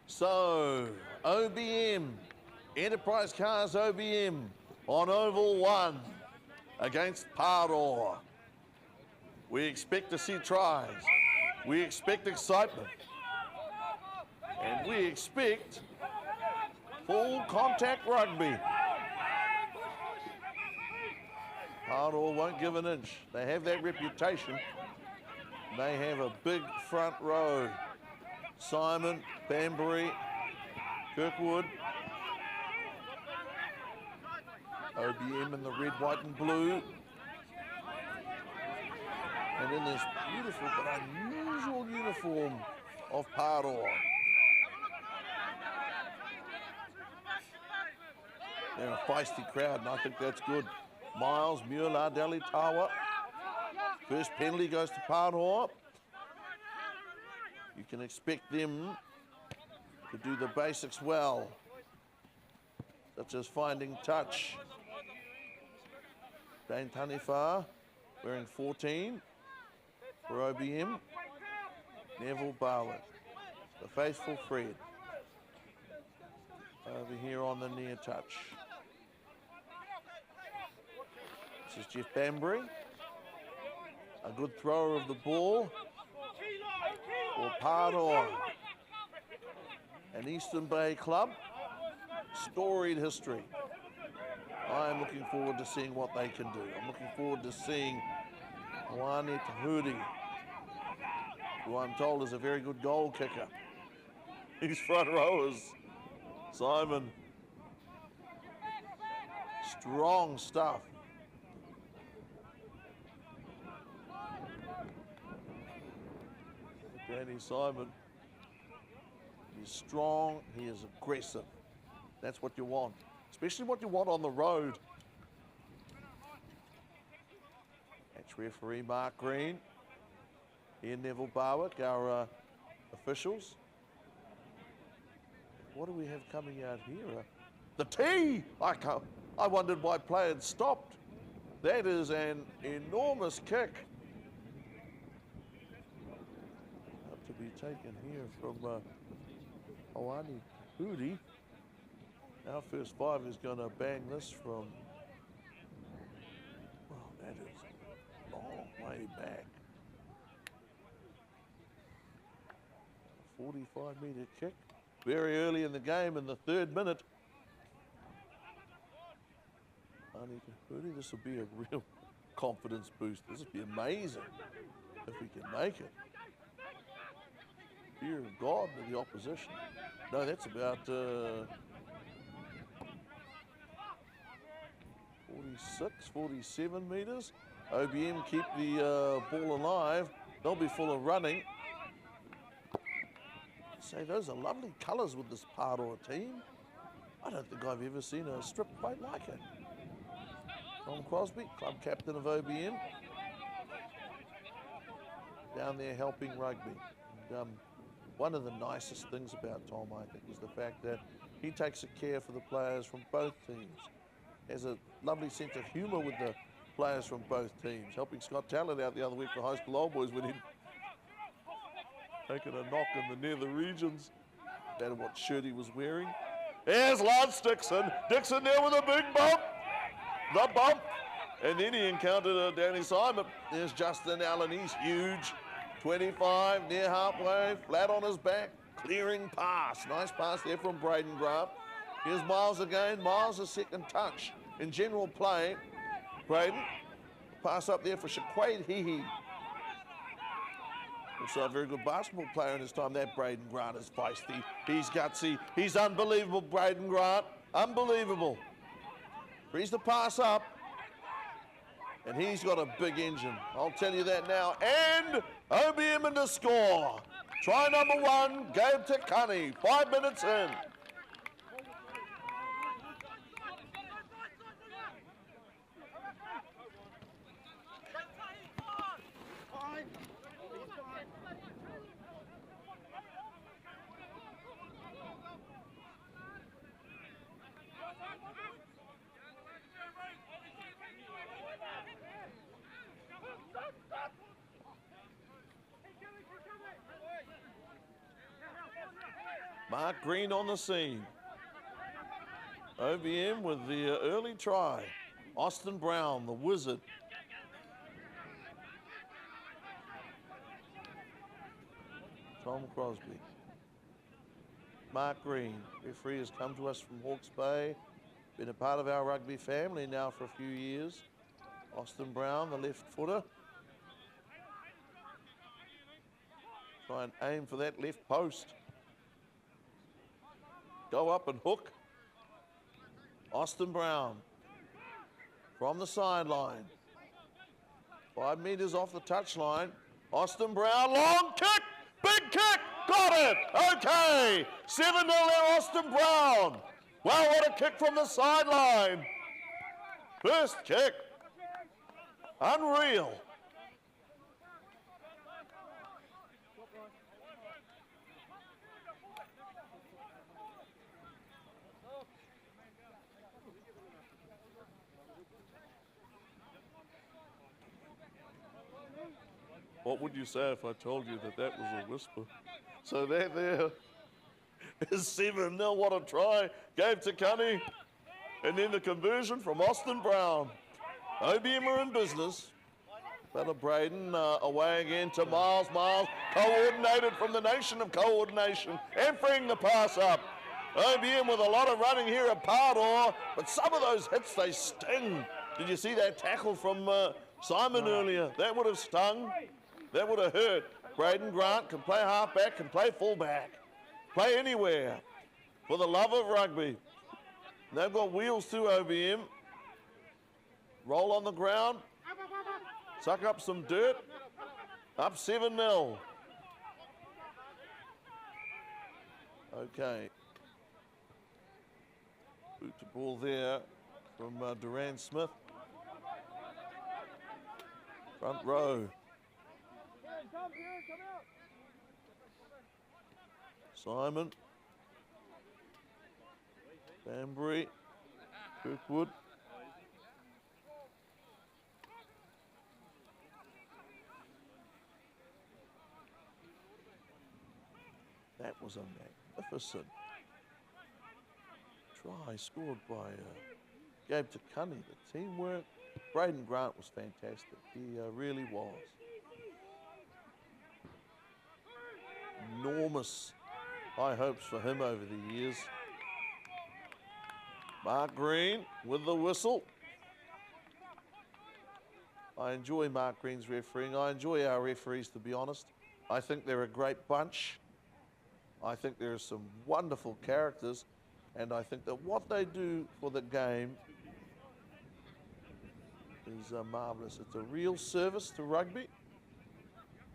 So, OBM, Enterprise Cars OBM on Oval 1 against Paroa. We expect to see tries. We expect excitement. And we expect full contact rugby. Paroa won't give an inch. They have that reputation. They have a big front row. Simon, Banbury, Kirkwood. OBM in the red, white and blue. And in this beautiful but unusual uniform of Paroa. They're a feisty crowd, and I think that's good. Miles, Muir, Lardeli, Tawa. First penalty goes to Paroa. You can expect them to do the basics well, such as finding touch. Dane Taniwha wearing 14 for OBM. Neville Barwick, the faithful Fred, over here on the near touch. This is Jeff Banbury, a good thrower of the ball for Paroa. An Eastern Bay club, storied history. I'm looking forward to seeing what they can do. I'm looking forward to seeing Moane Tahudi, who I'm told is a very good goal kicker. These front rowers, Simon, strong stuff. Danny Simon, he's strong, he is aggressive. That's what you want, especially what you want on the road. Match referee Mark Green. Here Neville Barwick, our officials. What do we have coming out here? The tee! I wondered why play had stopped. That is an enormous kick. To be taken here from Moane Tahudi. Our first five is going to bang this from, well, that is a long way back. 45-meter kick, very early in the game in the 3rd minute. Moane Tahudi, this will be a real confidence boost. This will be amazing if we can make it. Fear of God to the opposition. No, that's about 46, 47 meters. OBM keep the ball alive. They'll be full of running. Say, those are lovely colours with this Paroa team. I don't think I've ever seen a strip quite like it. Tom Crosby, club captain of OBM, down there helping rugby. And, one of the nicest things about Tom, I think, is the fact that he takes a care for the players from both teams. Has a lovely sense of humour with the players from both teams, helping Scott Tallard out the other week for High School Old Boys when he'd taken a knock in the nether regions. No matter what shirt he was wearing. There's Lance Dixon. Dixon there with a big bump. The bump. And then he encountered Danny Simon. There's Justin Allen. He's huge. 25, near halfway, flat on his back, clearing pass. Nice pass there from Braden Grant. Here's Miles again. Miles' a second touch. In general play, Braden, pass up there for Shaquade Hihi. Also a very good basketball player in his time. That Braden Grant is feisty. He's gutsy. He's unbelievable, Braden Grant. Unbelievable. Frees the pass up. And he's got a big engine. I'll tell you that now. And OBM in the score. Try number 1, Gabe Takani. 5 minutes in. Mark Green on the scene. OBM with the early try. Austin Brown, the wizard. Tom Crosby. Mark Green, referee, has come to us from Hawke's Bay. Been a part of our rugby family now for a few years. Austin Brown, the left footer. Try and aim for that left post. Go up and hook. Austin Brown from the sideline. 5 metres off the touchline. Austin Brown, long kick, big kick, got it. Okay, 7-0 there, Austin Brown. Wow, what a kick from the sideline. First kick, unreal. What would you say if I told you that that was a whisper? So that there is 7-0. What a try. Gave to Cunny. And then the conversion from Austin Brown. OBM are in business. Bella Braden away again to Miles. Miles coordinated from the nation of coordination and freeing the pass up. OBM with a lot of running here at Paroa, but some of those hits, they sting. Did you see that tackle from Simon earlier? That would have stung. That would have hurt. Braden Grant can play halfback, can play fullback. Play anywhere for the love of rugby. They've got wheels too, OBM. Roll on the ground. Suck up some dirt. Up 7-0. Okay. Boot to ball there from Duran Smith. Front row. Simon. Banbury. Kirkwood. That was a magnificent try scored by Gabe Takuni. The teamwork. Braden Grant was fantastic. He really was. Enormous high hopes for him over the years. Mark Green with the whistle. I enjoy Mark Green's refereeing. I enjoy our referees, to be honest. I think they're a great bunch. I think there are some wonderful characters, and I think that what they do for the game is marvellous. It's a real service to rugby.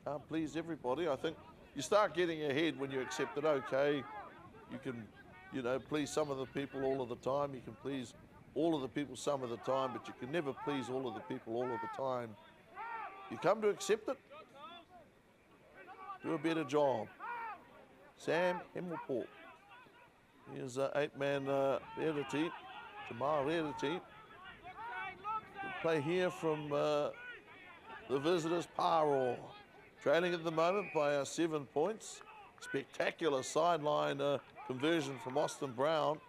Can't please everybody. I think you start getting ahead when you accept that, okay, you can, you know, please some of the people all of the time. You can please all of the people some of the time, but you can never please all of the people all of the time. You come to accept it, do a better job. Sam Himmelport. Here's 8-man Verity, Jamal Verity. Good play here from the visitors, Paroa. Trailing at the moment by 7 points. Spectacular sideline conversion from Austin Brown.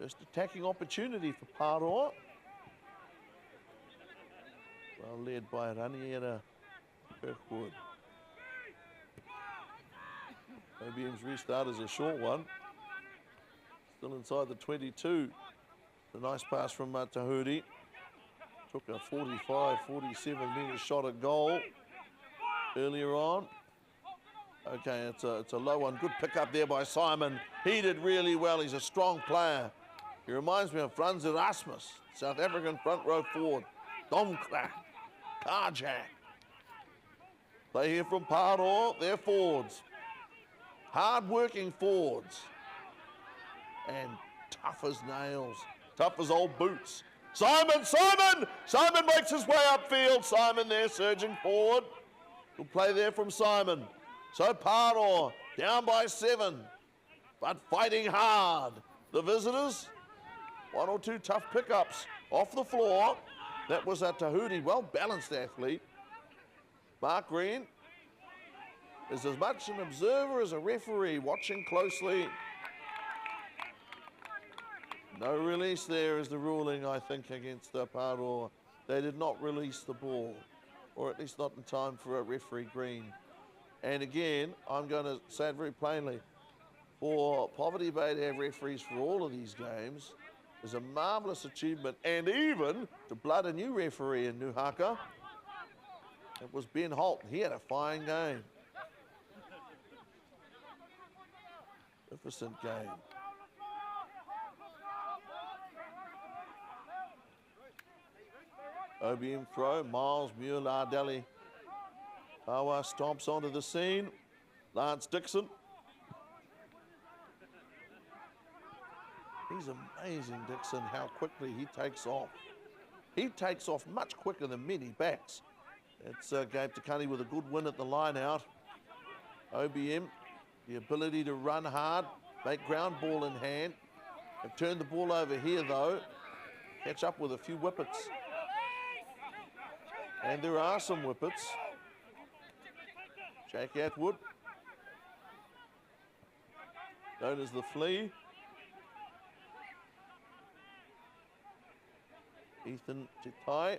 First attacking opportunity for Paroa. Well led by Raniera Kirkwood. OBM's restart is a short one. Still inside the 22. A nice pass from Tahudi. Took a 45, 47 metre shot at goal earlier on. Okay, it's a low one. Good pick up there by Simon. He did really well. He's a strong player. He reminds me of Franz Erasmus, South African front row forward. Domkra, Karjak. Play here from Paroa, they're forwards. Hard-working forwards. And tough as nails, tough as old boots. Simon, Simon! Simon makes his way upfield. Simon there surging forward. Good play there from Simon. So Paroa down by 7, but fighting hard. The visitors, 1 or 2 tough pickups off the floor. That was a Tahuti, well-balanced athlete. Mark Green is as much an observer as a referee, watching closely. No release there is the ruling, I think, against Paroa. They did not release the ball, or at least not in time for a referee Green. And again, I'm going to say it very plainly, for Poverty Bay to have referees for all of these games is a marvellous achievement, and even to blood a new referee in Nuhaka. It was Ben Holt. He had a fine game. Magnificent game. OBM throw, Miles Muir-Lardeli. Awa stomps onto the scene. Lance Dixon. He's amazing, Dixon, how quickly he takes off. He takes off much quicker than many backs. It's Gabe Takani with a good win at the line out. OBM, the ability to run hard, make ground ball in hand, and turn the ball over here though. Catch up with a few whippets. And there are some whippets. Jack Atwood, known as the Flea. Ethan Titai.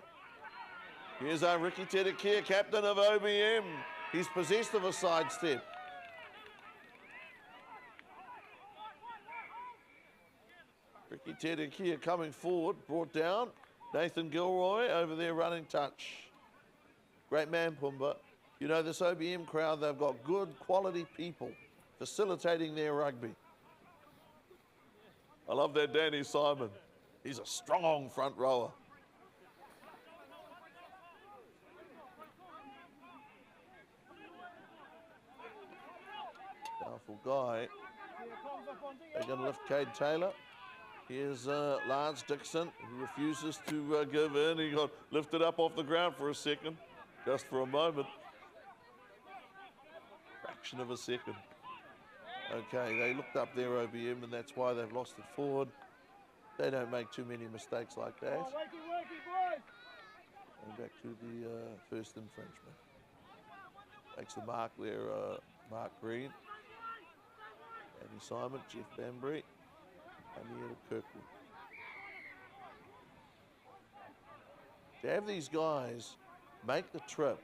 Here's our Ricky Tedekia, captain of OBM. He's possessed of a sidestep. Ricky Tedekia coming forward, brought down. Nathan Gilroy over there running touch. Great man, Pumba. You know, this OBM crowd, they've got good quality people facilitating their rugby. I love that Danny Simon. He's a strong front rower. Powerful guy. They're going to lift Cade Taylor. Here's Lance Dixon, who refuses to give in. He got lifted up off the ground for a second, just for a moment. Fraction of a second. Okay, they looked up their OBM, and that's why they've lost it forward. They don't make too many mistakes like that. And back to the first infringement. Makes the mark there, Mark Green. Andy Simon, Jeff Banbury, and Ian Kirkwood. To have these guys make the trip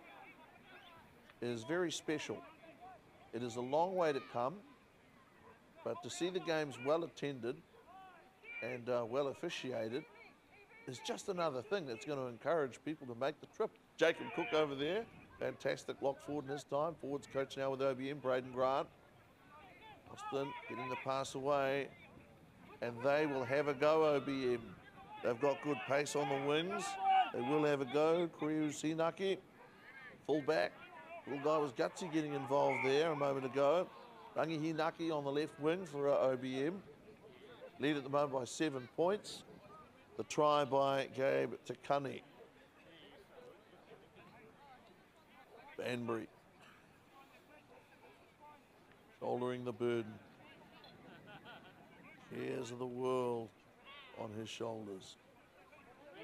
is very special. It is a long way to come, but to see the games well attended and well officiated is just another thing that's going to encourage people to make the trip. Jacob Cook over there, fantastic lock forward in his time. Forwards coach now with OBM, Braden Grant. Austin getting the pass away, and they will have a go, OBM. They've got good pace on the wings. They will have a go. Kuriu Sinaki, full back. Little guy was gutsy getting involved there a moment ago. Rangi Hinaki on the left wing for OBM. Lead at the moment by 7 points. The try by Gabe Takani. Banbury. Shouldering the burden. Cares of the world on his shoulders.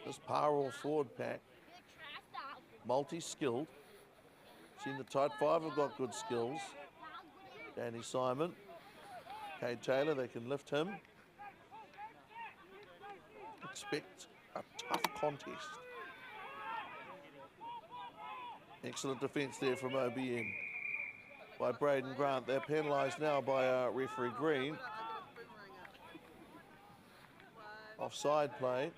This Paroa forward pack, multi-skilled. Seen the tight five have got good skills. Danny Simon, Cade Taylor, they can lift him. Expect a tough contest. Excellent defence there from OBM by Braden Grant. They're penalised now by referee Green. Offside play.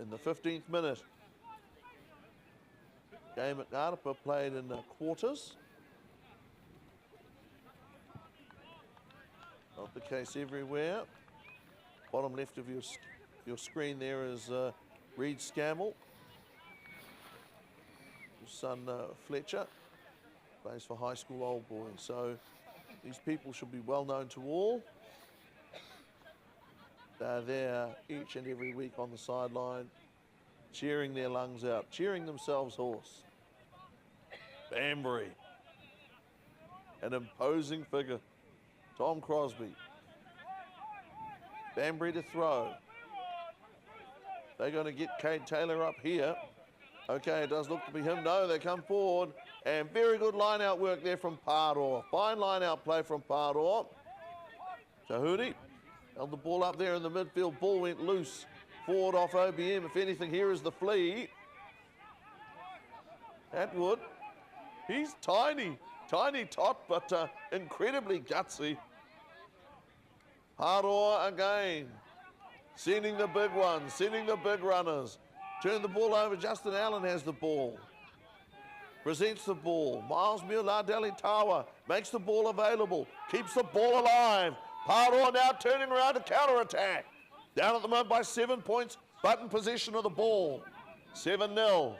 In the 15th minute. Game at Ngarapa played in quarters. Not the case everywhere. Bottom left of your screen there is Reed Scammell. His son Fletcher plays for High School Old Boys. So these people should be well known to all. They're there each and every week on the sideline, cheering their lungs out, cheering themselves hoarse. Banbury, an imposing figure. Tom Crosby. Banbury to throw. They're going to get Cade Taylor up here. Okay, it does look to be him. No, they come forward. And very good line-out work there from Paroa. Fine line-out play from Paroa. Tahudi held the ball up there in the midfield. Ball went loose. Forward off OBM. If anything, here is the flea. Atwood. He's tiny. Tiny tot, but incredibly gutsy. Paroa again. Sending the big ones, sending the big runners. Turn the ball over. Justin Allen has the ball. Presents the ball. Miles Muladeli Tawa makes the ball available. Keeps the ball alive. Paroa now turning around to counter-attack. Down at the moment by 7 points, but in possession of the ball. 7-0.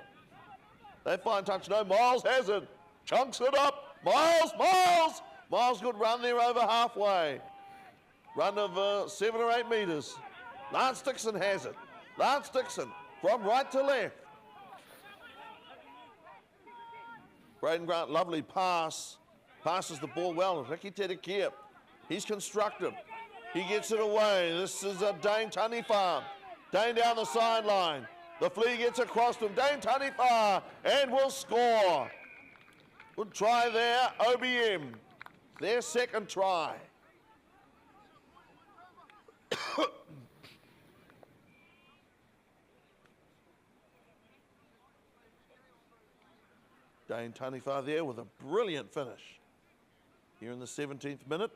They find touch. No, Miles has it. Chunks it up. Miles. Miles, good run there over halfway. Run of 7 or 8 metres. Lance Dixon has it. Lance Dixon from right to left. Braden Grant, lovely pass. Passes the ball well. Ricky Tedekia, he's constructive. He gets it away. This is a Dane Taniwha. Dane down the sideline. The flea gets across to him. Dane Taniwha and will score. Good try there, OBM. Their second try. Dane Taniwha there with a brilliant finish. Here in the 17th minute.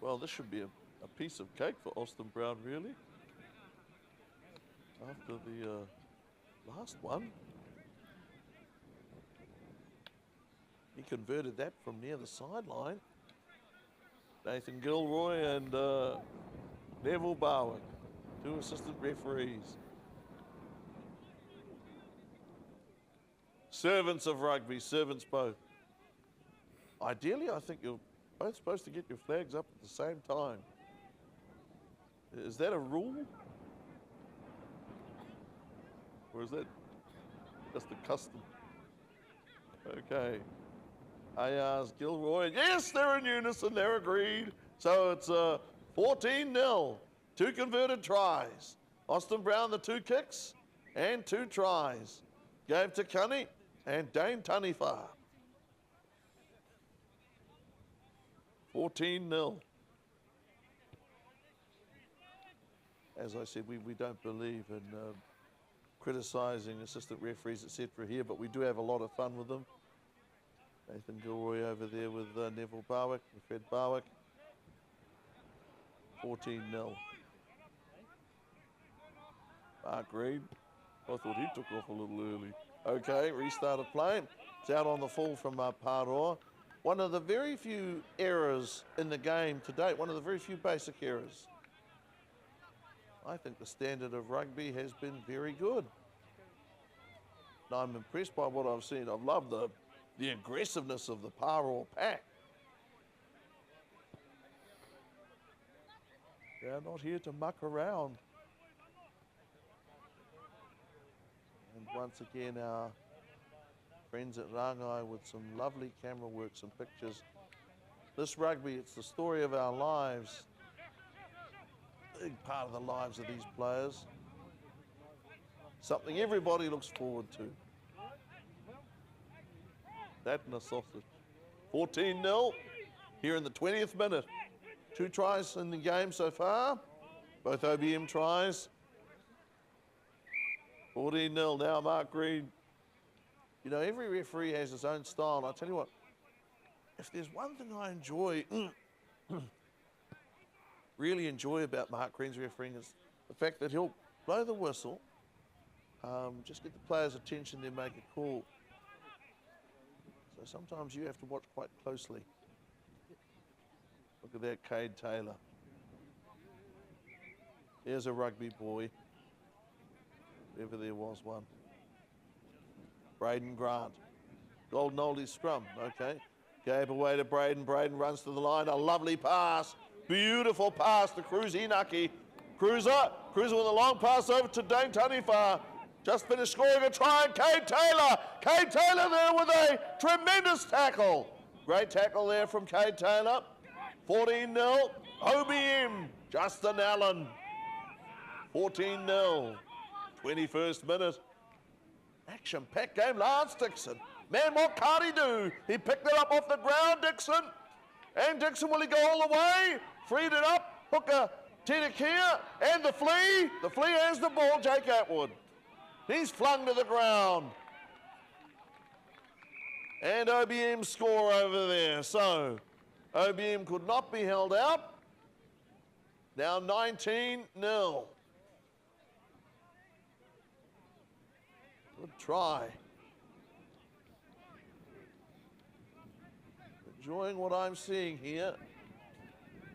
Well, this should be a piece of cake for Austin Brown, really. After the last one. He converted that from near the sideline. Nathan Gilroy and Neville Barwick, 2 assistant referees. Servants of rugby, servants both. Ideally, I think you're both supposed to get your flags up at the same time. Is that a rule? Or is that just a custom? Okay. Ayers, Gilroy. Yes, they're in unison. They're agreed. So it's 14-0. 2 converted tries. Austin Brown, the 2 kicks and 2 tries. Gave to Cunny and Dane Taniwha. 14-0. As I said, we don't believe in criticising assistant referees, etc. here, but we do have a lot of fun with them. Nathan Gilroy over there with Neville Barwick, Fred Barwick. 14-0. Mark Reed. I thought he took off a little early. Okay, restarted play. It's out on the full from Paroa. One of the very few errors in the game to date, one of the very few basic errors. I think the standard of rugby has been very good. And I'm impressed by what I've seen. I've loved the aggressiveness of the Paroa pack. They're not here to muck around. And once again, our friends at Rangai with some lovely camera work, some pictures. This rugby, it's the story of our lives. Big part of the lives of these players. Something everybody looks forward to. That and a sausage. 14-0 here in the 20th minute. 2 tries in the game so far. Both OBM tries. 14-0 now, Mark Reed. You know, every referee has his own style. And I'll tell you what, if there's one thing I enjoy, really enjoy about Mark Reed's refereeing is the fact that he'll blow the whistle, just get the players' attention, then make a call. So sometimes you have to watch quite closely. Look at that, Cade Taylor. Here's a rugby boy, if ever there was one. Braden Grant. Golden oldie scrum, okay. Gave away to Braden. Braden runs to the line. A lovely pass. Beautiful pass to Cruz Inaki. Cruiser with a long pass over to Dane Taniwha. Just finished scoring a try, and Kate Taylor. Kate Taylor there with a tremendous tackle. Great tackle there from Kate Taylor. 14-0, OBM, Justin Allen. 14-0, 21st minute. Action-packed game, Lance Dixon. Man, what can't he do? He picked it up off the ground, Dixon. And Dixon, will he go all the way? Freed it up, Hooker, Tinakia, and the Flea. The Flea has the ball, Jake Atwood. He's flung to the ground. And OBM score over there. So, OBM could not be held out. Now 19-0. Good try. Enjoying what I'm seeing here.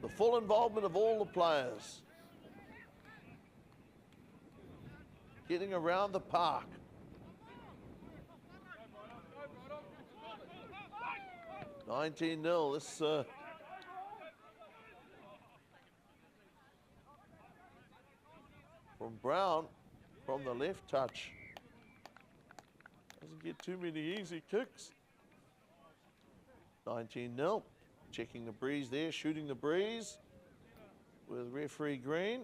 The full involvement of all the players. Getting around the park. $19-0. This from Brown from the left touch. Doesn't get too many easy kicks. 19-0. Checking the breeze there, shooting the breeze with referee Green.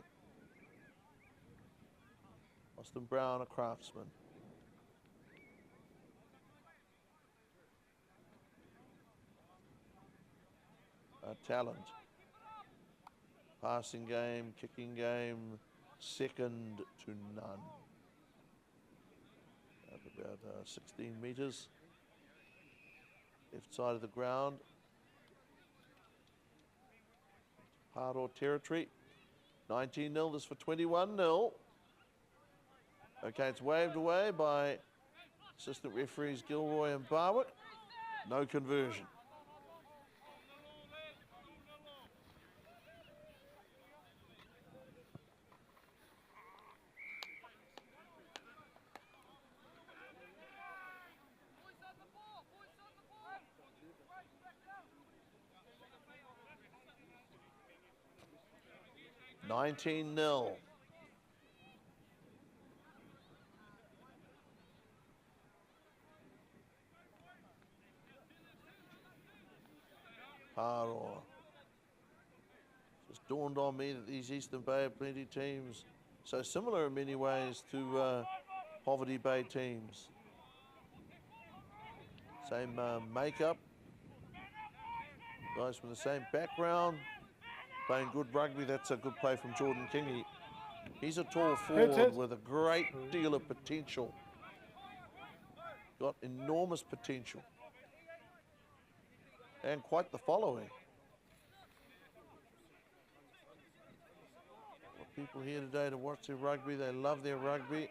Austin Brown, a craftsman. A talent. Passing game, kicking game, second to none. At about 16 metres. Left side of the ground. Paroa territory. 19-0, this for 21-0. Okay, it's waved away by assistant referees Gilroy and Barwick. No conversion. $19-0. Paroa. Just dawned on me that these Eastern Bay of Plenty teams so similar in many ways to Poverty Bay teams. Same makeup, guys from the same background, playing good rugby. That's a good play from Jordan Kingy. He's a tall forward with a great deal of potential. Got enormous potential. And quite the following. Got people here today to watch their rugby. They love their rugby.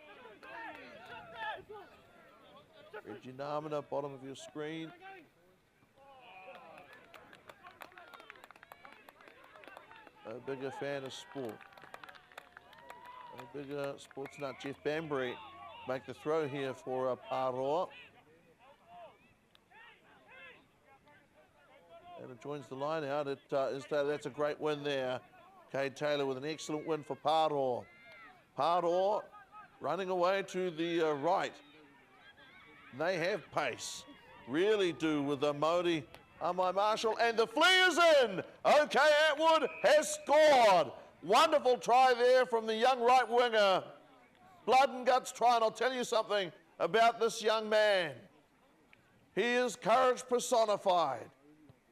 Reggie Namina, bottom of your screen. A bigger fan of sport. A bigger sports nut, Jeff Banbury, make the throw here for Paroa. And it joins the line out. That's a great win there. Cade Taylor with an excellent win for Paroa. Paroa running away to the right. They have pace, really do, with the Modi, Amai Marshall, and the flea is in. Okay, Atwood has scored. Wonderful try there from the young right winger. Blood and guts try, and I'll tell you something about this young man. He is courage personified.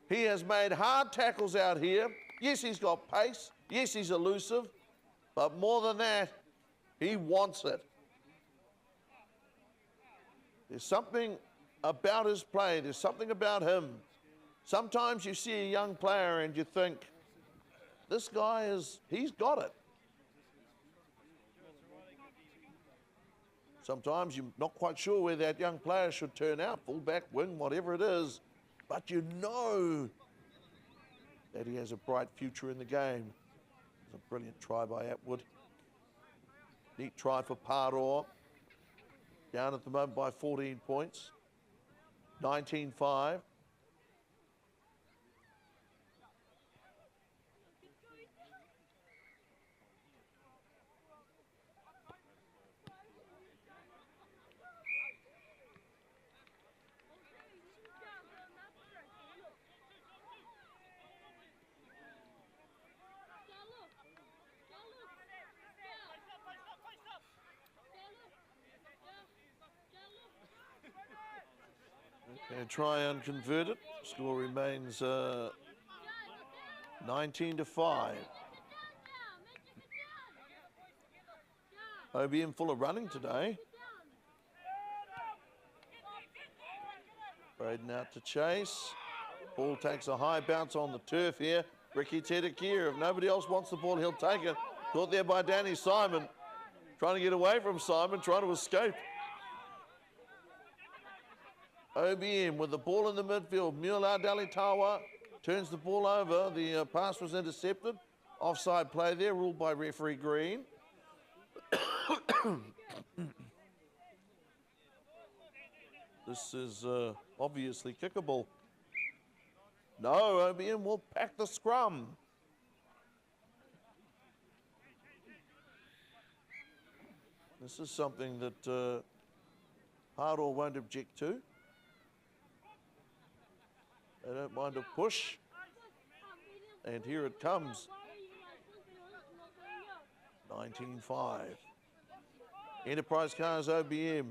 He has made hard tackles out here. Yes, he's got pace. Yes, he's elusive. But more than that, he wants it. There's something about his play. There's something about him. Sometimes you see a young player and you think, this guy he's got it. Sometimes you're not quite sure where that young player should turn out, fullback, wing, whatever it is, but you know that he has a bright future in the game. It's a brilliant try by Atwood. Neat try for Paroa. Down at the moment by 14 points. 19-5. And try unconverted. Score remains 19-5. OBM full of running today. Braden out to chase. Ball takes a high bounce on the turf here. Ricky Tedekir, if nobody else wants the ball, he'll take it. Caught there by Danny Simon. Trying to get away from Simon, trying to escape. OBM with the ball in the midfield. Mula Dalitawa turns the ball over. The pass was intercepted. Offside play there, ruled by referee Green. This is obviously kickable. No, OBM will pack the scrum. This is something that Paroa won't object to. They don't mind a push. And here it comes. 19-5. Enterprise Cars OBM.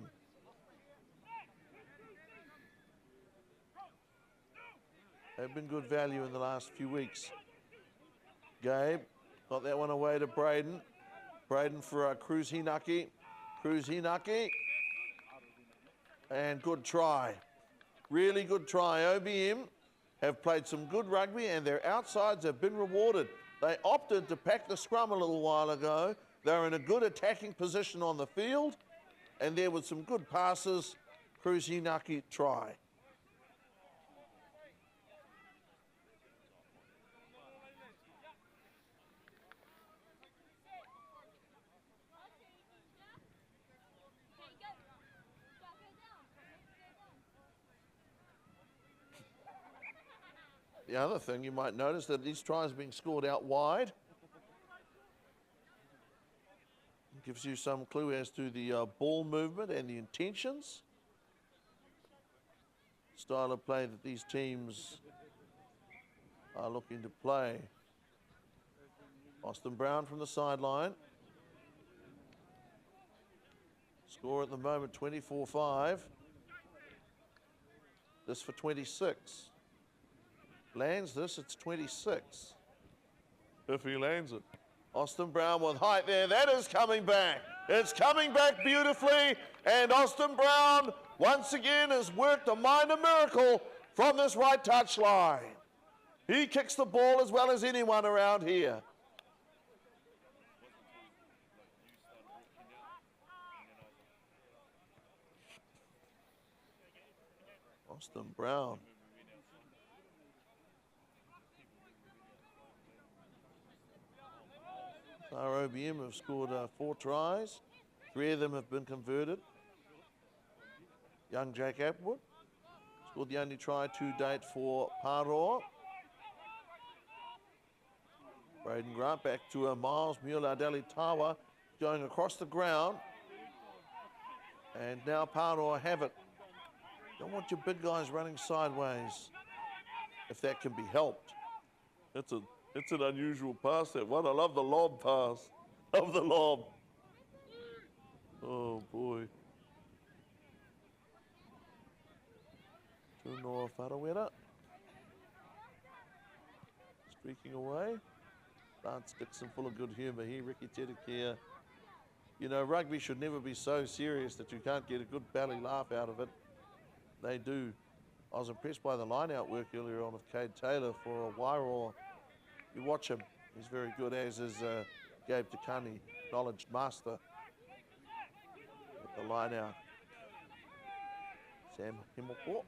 They've been good value in the last few weeks. Gabe got that one away to Braden. Braden for Cruz Hinaki. Cruz Hinaki. And good try. Really good try. OBM have played some good rugby and their outsides have been rewarded. They opted to pack the scrum a little while ago. They're in a good attacking position on the field. And there with some good passes, Cruz Hinaki try. The other thing you might notice that these tries are being scored out wide. It gives you some clue as to the ball movement and the intentions. Style of play that these teams are looking to play. Austin Brown from the sideline. Score at the moment 24-5. This for 26. Lands this, it's 26. If he lands it. Austin Brown with height there, that is coming back. It's coming back beautifully, and Austin Brown once again has worked a minor miracle from this right touch line. He kicks the ball as well as anyone around here. Austin Brown. Our OBM have scored 4 tries. 3 of them have been converted. Young Jack Applewood scored the only try to date for Paroa. Braden Grant back to Miles Muladeli-Tawa going across the ground. And now Paroa have it. Don't want your big guys running sideways if that can be helped. It's an unusual pass, that one. I love the lob pass. Love the lob. Oh, boy. Tunoa Wharawera. Streaking away. Lance Dixon full of good humour here. Ricky Tedekir. You know, rugby should never be so serious that you can't get a good belly laugh out of it. They do. I was impressed by the line-out work earlier on of Cade Taylor for a Wairoa. You watch him, he's very good, as is Gabe Takani, acknowledged master at the line out. Sam Himmelport.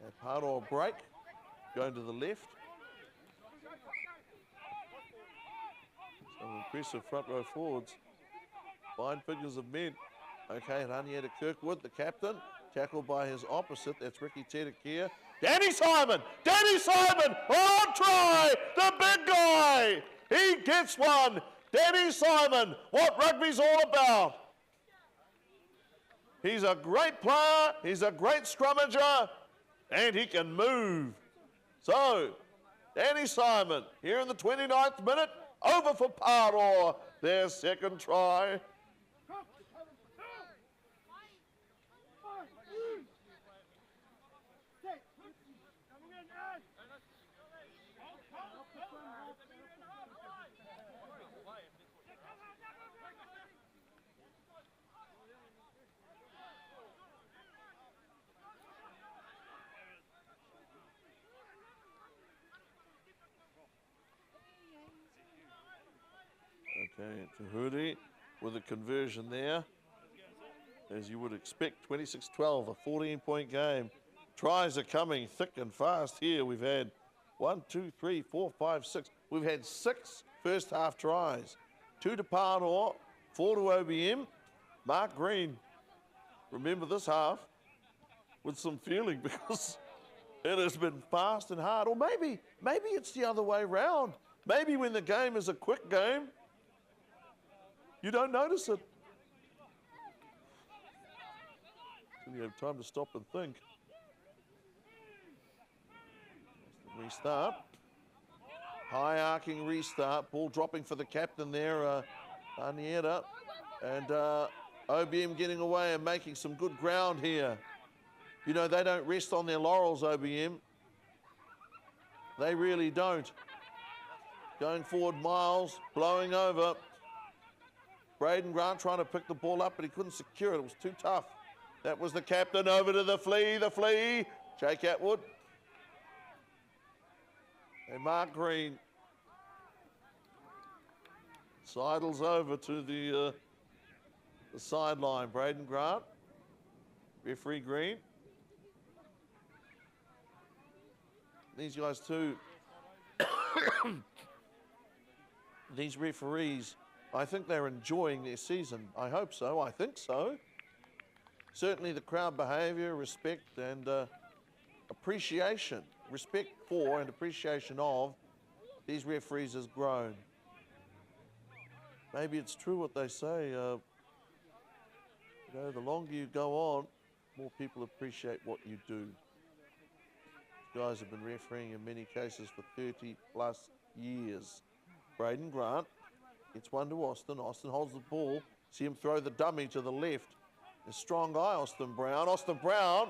And Paroa break, going to the left. Some impressive front row forwards. Fine figures of men. Okay, and Anieta Kirkwood, the captain, tackled by his opposite. That's Ricky Tedekia. Danny Simon! Danny Simon! Oh, try! The big guy! He gets one! Danny Simon, what rugby's all about. He's a great player, he's a great scrummager, and he can move. So, Danny Simon, here in the 29th minute, over for Paroa, their second try. Okay, Tahuri with a conversion there. As you would expect, 26-12, a 14-point game. Tries are coming thick and fast here. We've had 1, 2, 3, 4, 5, 6. We've had 6 first half tries. 2 to Paroa, 4 to OBM. Mark Green, remember this half with some feeling because it has been fast and hard. Or maybe it's the other way round. Maybe when the game is a quick game, you don't notice it. So you have time to stop and think. Restart. High arcing restart. Ball dropping for the captain there, Anieta. And OBM getting away and making some good ground here. You know, they don't rest on their laurels, OBM. They really don't. Going forward, Miles, blowing over. Braden Grant trying to pick the ball up, but he couldn't secure it. It was too tough. That was the captain over to the flea. Jake Atwood. And Mark Green sidles over to the sideline. Braden Grant, referee Green. These guys too, these referees, I think they're enjoying their season. I hope so, I think so. Certainly the crowd behaviour, respect and appreciation, respect for and appreciation of these referees has grown. Maybe it's true what they say, you know, the longer you go on, more people appreciate what you do. These guys have been refereeing in many cases for 30 plus years. Braden Grant gets one to Austin. Austin holds the ball. See him throw the dummy to the left. A strong guy, Austin Brown. Austin Brown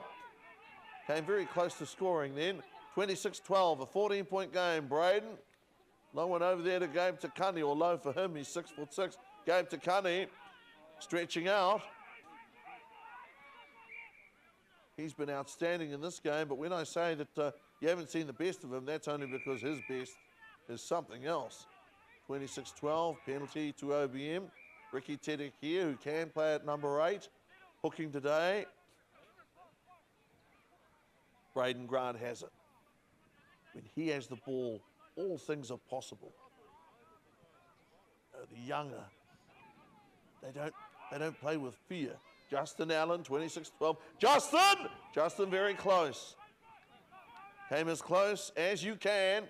came very close to scoring then. 26-12, a 14-point game. Braden, long one over there to Gabe Takani, or low for him. He's 6'6". Gabe Takani stretching out. He's been outstanding in this game, but when I say that you haven't seen the best of him, that's only because his best is something else. 26-12, penalty to OBM. Ricky Tedekia, who can play at number 8, hooking today. Braden Grant has it. When he has the ball, all things are possible. The younger, they don't play with fear. Justin Allen, 26-12. Justin very close. Came as close as you can.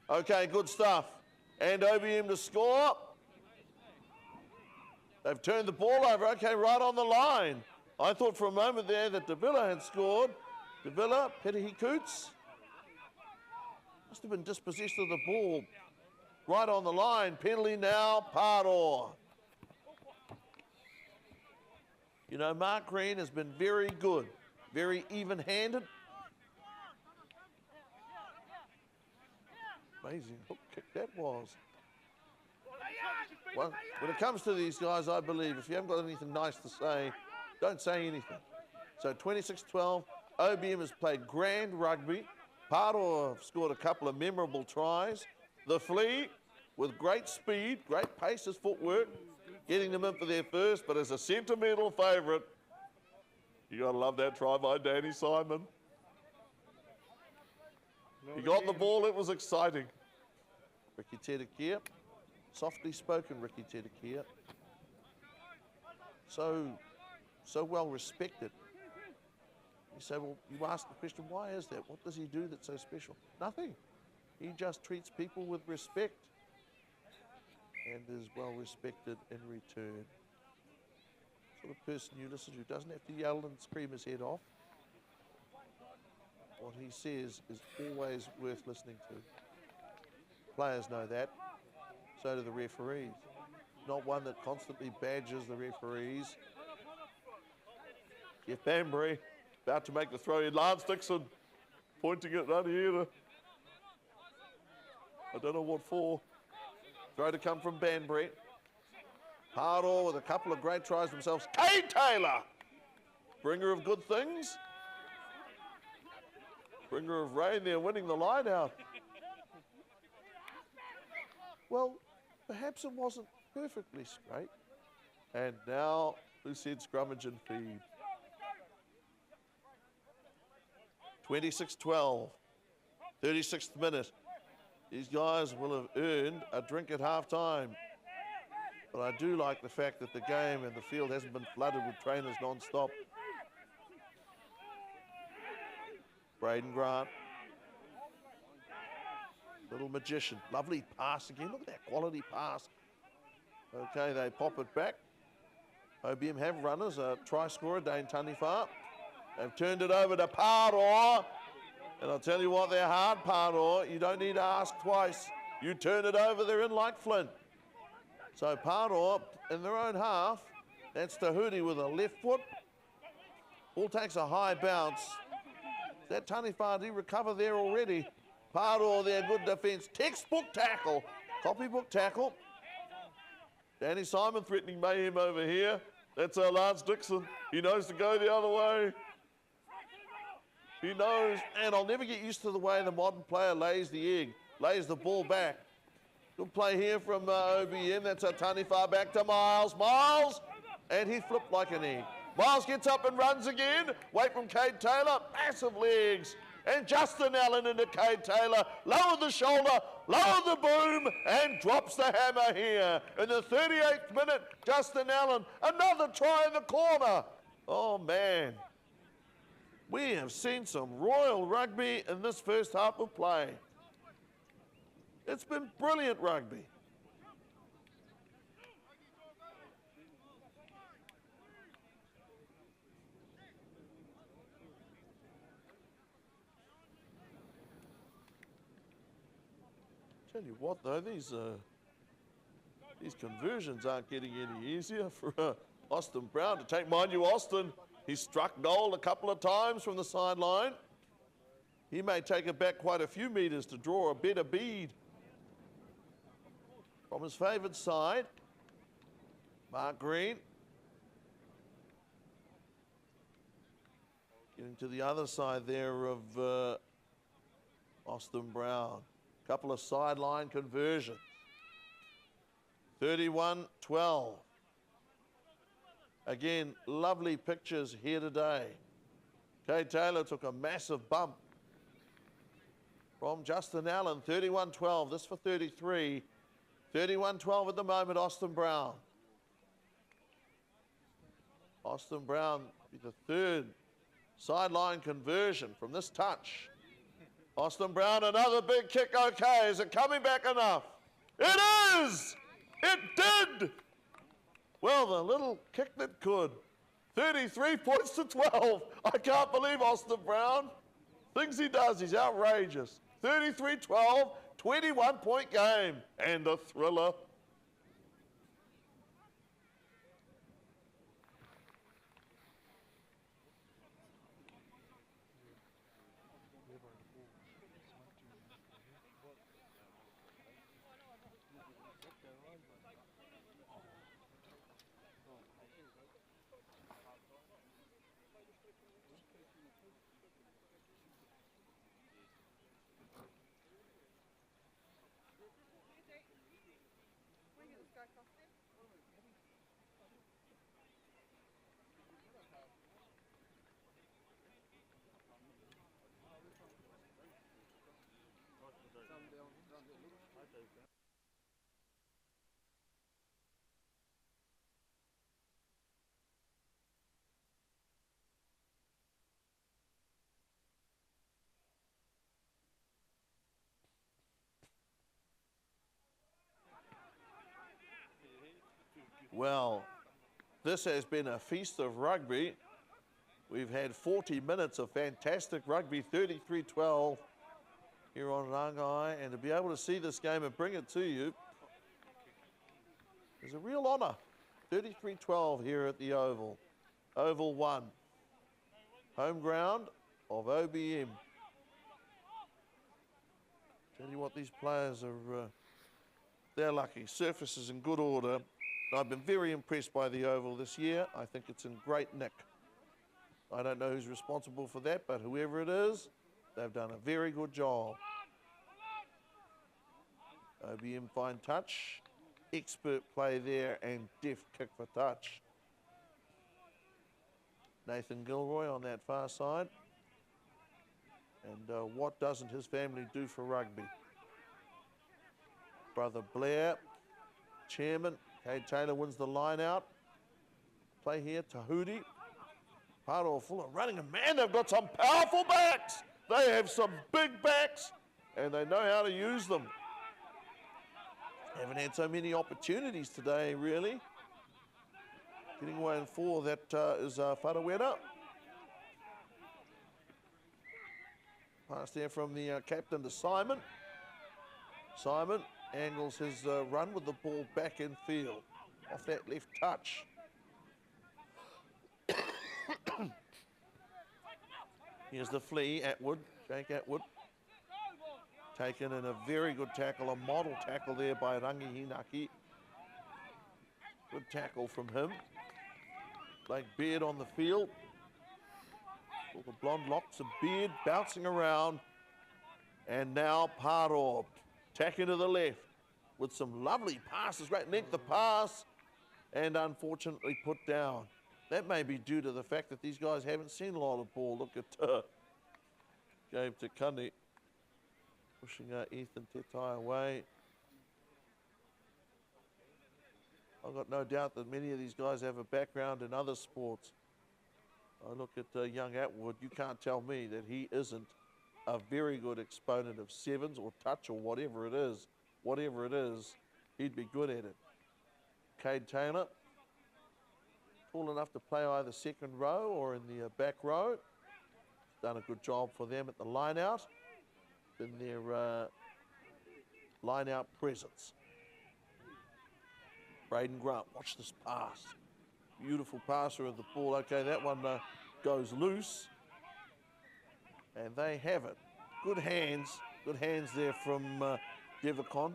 Okay, good stuff. And OBM to score. They've turned the ball over. Okay, right on the line. I thought for a moment there that Davila had scored. Davila, Petahi Coots. Must have been dispossessed of the ball. Right on the line. Penalty now, Paroa. You know, Mark Green has been very good, very even-handed. Amazing hook kick that was. Well, when it comes to these guys, I believe if you haven't got anything nice to say, don't say anything. So 26-12, OBM has played grand rugby. Paroa have scored a couple of memorable tries. The Flea, with great speed, great pace, his footwork, getting them in for their first, but as a sentimental favourite, you got to love that try by Danny Simon. He got the ball, it was exciting. Ricky Tedekia Softly spoken, Ricky Tedekia. So well respected. You say, well, you ask the question, why is that? What does he do that's so special? Nothing. He just treats people with respect and is well respected in return. Sort of person you listen to, doesn't have to yell and scream his head off. What he says is always worth listening to. Players know that, so do the referees. Not one that constantly badgers the referees. Jeff Banbury about to make the throw in. Lance Dixon pointing it right here. I don't know what for. Throw to come from Banbury. Paroa with a couple of great tries themselves. Kay Taylor, bringer of good things. Bringer of rain there, winning the line out. Well, perhaps it wasn't perfectly straight. And now, loose head scrummage and feed. 26-12, 36th minute. These guys will have earned a drink at half-time. But I do like the fact that the game and the field hasn't been flooded with trainers non-stop. Braden Grant. Little magician. Lovely pass again. Look at that quality pass. Okay, they pop it back. OBM have runners. A try scorer, Dane Taniwha. They've turned it over to Paroa. And I'll tell you what, they're hard, Paroa. You don't need to ask twice. You turn it over, they're in like Flint. So Paroa in their own half. That's Tahuti with a left foot. Ball takes a high bounce. That Taniwha, did he recover there already? Paroa there, good defence. Textbook tackle. Copybook tackle. Danny Simon threatening mayhem over here. That's Lance Dixon. He knows to go the other way. He knows, and I'll never get used to the way the modern player lays the egg, lays the ball back. Good play here from OBM. That's a Taniwha back to Miles. Miles, and he flipped like an egg. Miles gets up and runs again. Wait from Cade Taylor, massive legs. And Justin Allen into Cade Taylor. Lower the shoulder, lower the boom, and drops the hammer here. In the 38th minute, Justin Allen, another try in the corner. Oh, man. We have seen some royal rugby in this first half of play. It's been brilliant rugby. Tell you what, though, these conversions aren't getting any easier for Austin Brown to take. Mind you, Austin, he struck goal a couple of times from the sideline. He may take it back quite a few metres to draw a better bead from his favoured side. Mark Green. Getting to the other side there of Austin Brown. Couple of sideline conversions. 31-12. Again, lovely pictures here today. Cade Taylor took a massive bump from Justin Allen. 31-12, this for 33. 31-12 at the moment, Austin Brown. Austin Brown, the third sideline conversion from this touch. Austin Brown, another big kick, okay. Is it coming back enough? It is! It did! Well, the little kick that could. 33 points to 12. I can't believe Austin Brown. Things he does, he's outrageous. 33-12, 21-point game. And a thriller. Well, this has been a feast of rugby. We've had 40 minutes of fantastic rugby, 33-12 here on Rangai, and to be able to see this game and bring it to you is a real honour. 33-12 here at the Oval. Oval 1, home ground of OBM. Tell you what, these players are, they're lucky. Surface is in good order. I've been very impressed by the Oval this year. I think it's in great nick. I don't know who's responsible for that, but whoever it is, they've done a very good job. OBM fine touch. Expert play there and deft kick for touch. Nathan Gilroy on that far side. And what doesn't his family do for rugby? Brother Blair, chairman. Cade Taylor wins the line out. Play here, Tahuti. Paroa full of running, and man, they've got some powerful backs. They have some big backs, and they know how to use them. Haven't had so many opportunities today, really. Getting away in 4, that is Wharawera. Pass there from the captain to Simon. Simon angles his run with the ball back in field. Off that left touch. Here's the flea, Atwood, Jake Atwood. Taken in a very good tackle, a model tackle there by Rangi Hinaki. Good tackle from him. Blake Beard on the field. All the blonde locks of Beard bouncing around. And now Paroa, tacking to the left with some lovely passes, great length of pass, and unfortunately put down. That may be due to the fact that these guys haven't seen a lot of ball. Look at Gabe Takani pushing Ethan Tetai away. I've got no doubt that many of these guys have a background in other sports. I look at young Atwood. You can't tell me that he isn't a very good exponent of sevens or touch or whatever it is. Whatever it is, he'd be good at it. Cade Taylor, tall enough to play either second row or in the back row. Done a good job for them at the line out. In their line out presence. Braden Grant, watch this pass. Beautiful passer of the ball. Okay, that one goes loose. And they have it. Good hands there from Devacon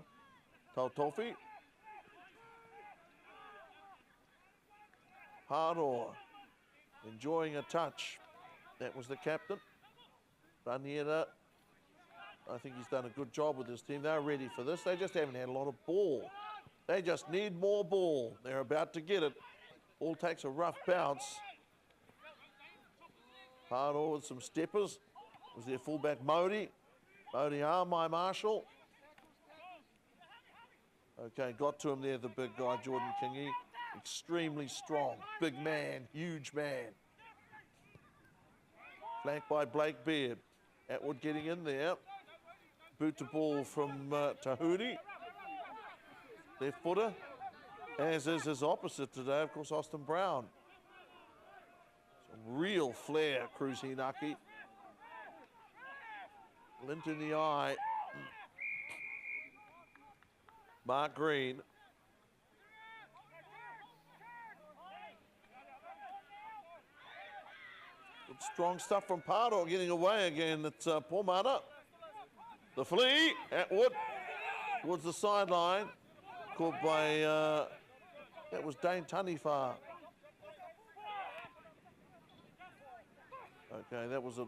Tautofi. Paroa enjoying a touch. That was the captain. Raniera, I think he's done a good job with his team. They're ready for this. They just haven't had a lot of ball. They just need more ball. They're about to get it. Ball takes a rough bounce. Paroa with some steppers. Was their fullback Modi. Modi my Marshall. Okay, got to him there, the big guy, Jordan Kingy. Extremely strong. Big man, huge man. Flanked by Blake Beard. Atwood getting in there. Boot to ball from Tahuti. Left footer. As is his opposite today, of course, Austin Brown. Some real flair, Cruz Hinaki. Lint in the eye. Mark Green. Good strong stuff from Paroa, getting away again. It's Pomana. The flea, Atwood, towards the sideline. Caught by, that was Dane Taniwha. Okay, that was a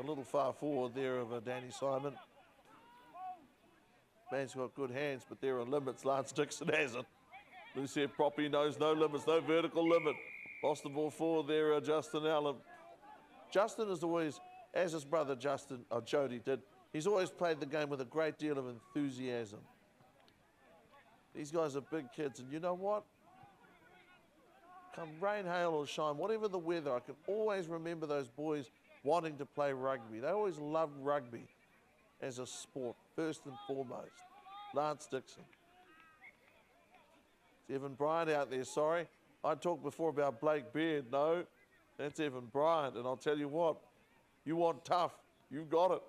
little far forward there of Danny Simon. Man's got good hands, but there are limits. Lance Dixon hasn't. Lucia Proppy knows no limits, no vertical limit. Lost the ball forward there, Justin Allen. Justin is always, as his brother Justin, or Jody did, he's always played the game with a great deal of enthusiasm. These guys are big kids, and you know what? Come rain, hail, or shine, whatever the weather, I can always remember those boys wanting to play rugby. They always loved rugby as a sport, first and foremost. Lance Dixon. It's Evan Bryant out there, sorry. I talked before about Blake Beard. No, that's Evan Bryant. And I'll tell you what, you want tough, you've got it.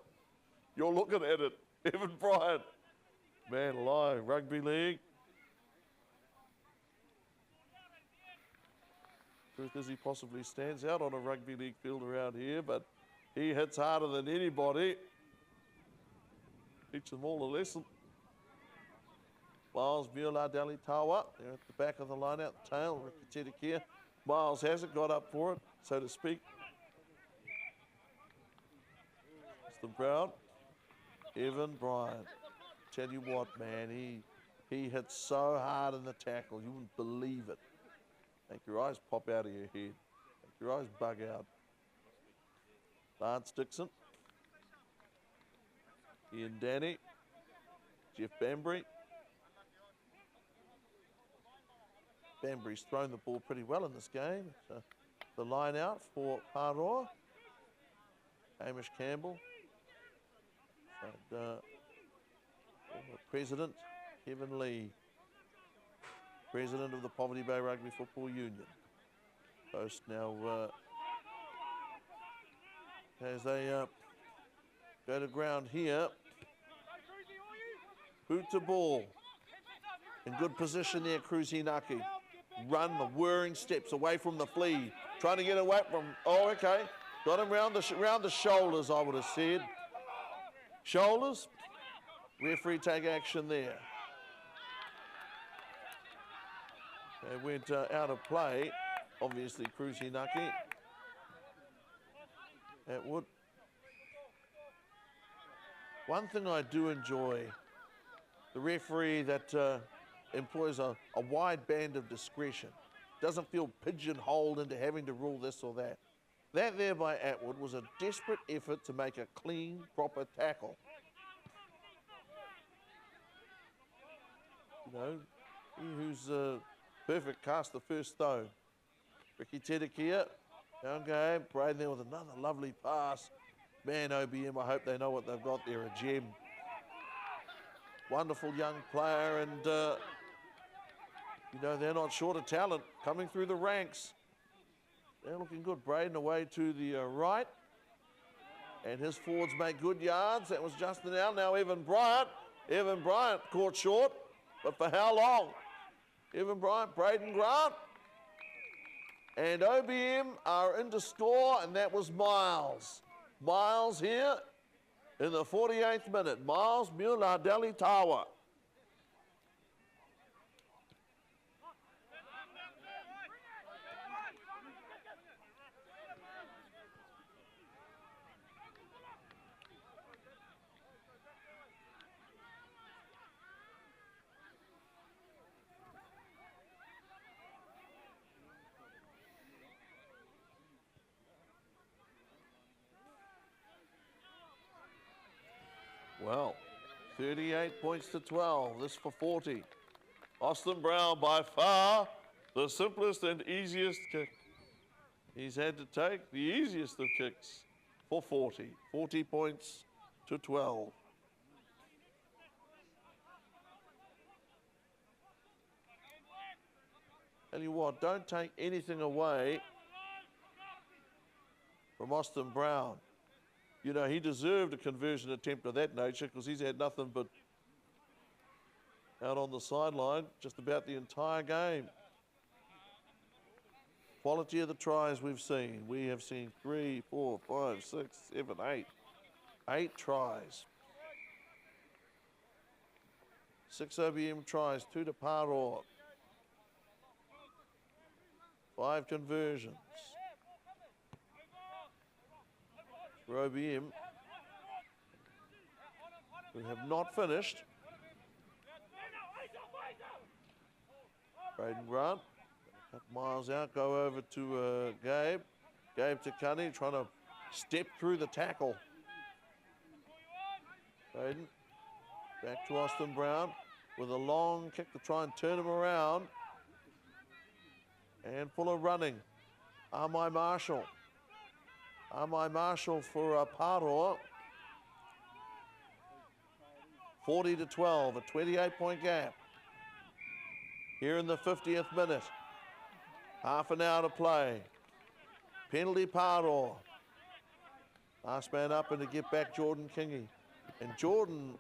You're looking at it. Evan Bryant. Man alive, rugby league. Truth is, he possibly stands out on a rugby league field around here, but he hits harder than anybody. Teach them all a lesson. Miles Mueller-Delitawa, they're at the back of the line out the tail. Ricky Tedikia. Miles hasn't got up for it, so to speak. Mr. Brown. Evan Bryant. Tell you what, man, he hits so hard in the tackle, you wouldn't believe it. Make your eyes pop out of your head. Make your eyes bug out. Lance Dixon. Ian Danny. Jeff Bambury. Bambury's thrown the ball pretty well in this game. The line out for Paroa. Hamish Campbell. And, President Kevin Lee. President of the Poverty Bay Rugby Football Union. Post now as they go to ground here. Boot to ball. In good position there, Kruzinaki. Run the whirring steps away from the flea. Trying to get away from, oh, okay. Got him round the shoulders, I would have said. Shoulders. Referee take action there. They went out of play, obviously, Kruzinaki. Atwood. One thing I do enjoy, the referee that employs a wide band of discretion, doesn't feel pigeonholed into having to rule this or that. That there by Atwood was a desperate effort to make a clean, proper tackle. You know, he who's perfect cast the first stone. Ricky Tedikia, down game, Braden there with another lovely pass. Man, OBM, I hope they know what they've got there, a gem. Wonderful young player, and you know, they're not short of talent coming through the ranks. They're looking good. Braden away to the right, and his forwards make good yards. That was Justin Al. Now Evan Bryant. Evan Bryant caught short, but for how long? Evan Bryant, Braden Grant, and OBM are in to score, and that was Miles. Miles here in the 48th minute. Miles Mueller-Delitawa. Well, 38 points to 12, this for 40. Austin Brown, by far the simplest and easiest kick he's had to take, the easiest of kicks for 40. 40 points to 12. Tell you what, don't take anything away from Austin Brown. You know, he deserved a conversion attempt of that nature because he's had nothing but out on the sideline just about the entire game. Quality of the tries we've seen. We have seen 3, 4, 5, 6, 7, 8. 8 tries. 6 OBM tries, 2 to Paroa. 5 conversions. For OBM, who have not finished. Braden Grant, cut Miles out, go over to Gabe. Gabe to Cunny, trying to step through the tackle. Braden, back to Austin Brown with a long kick to try and turn him around. And full of running. Amai Marshall. Amai Marshall for Paroa. 40 to 12, a 28-point gap. here in the 50th minute. Half an hour to play. Penalty Paroa. Last man up and to get back Jordan Kingy. And Jordan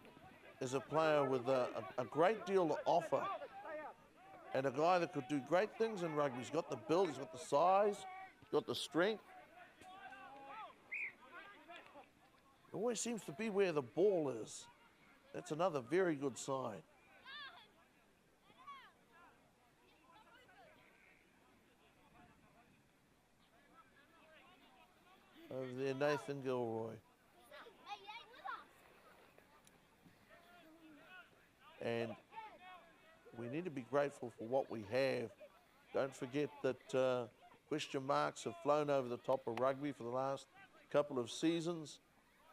is a player with a great deal to offer. And a guy that could do great things in rugby. He's got the build, he's got the size, he's got the strength. It always seems to be where the ball is. That's another very good sign. Over there, Nathan Gilroy. And we need to be grateful for what we have. Don't forget that question marks have flown over the top of rugby for the last couple of seasons.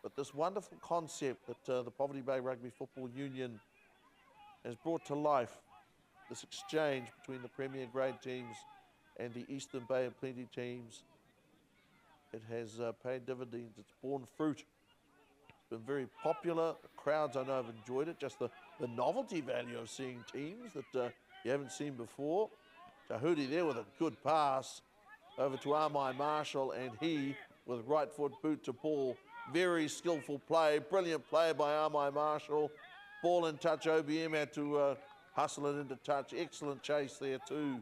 But this wonderful concept that the Poverty Bay Rugby Football Union has brought to life, this exchange between the Premier Grade teams and the Eastern Bay and Plenty teams, it has paid dividends. It's borne fruit. It's been very popular. The crowds, I know, have enjoyed it. Just the novelty value of seeing teams that you haven't seen before. Tahudi there with a good pass over to Armai Marshall, and he with right foot boot to ball. Very skillful play, brilliant play by Armai Marshall. Ball in touch, OBM had to hustle it into touch. Excellent chase there too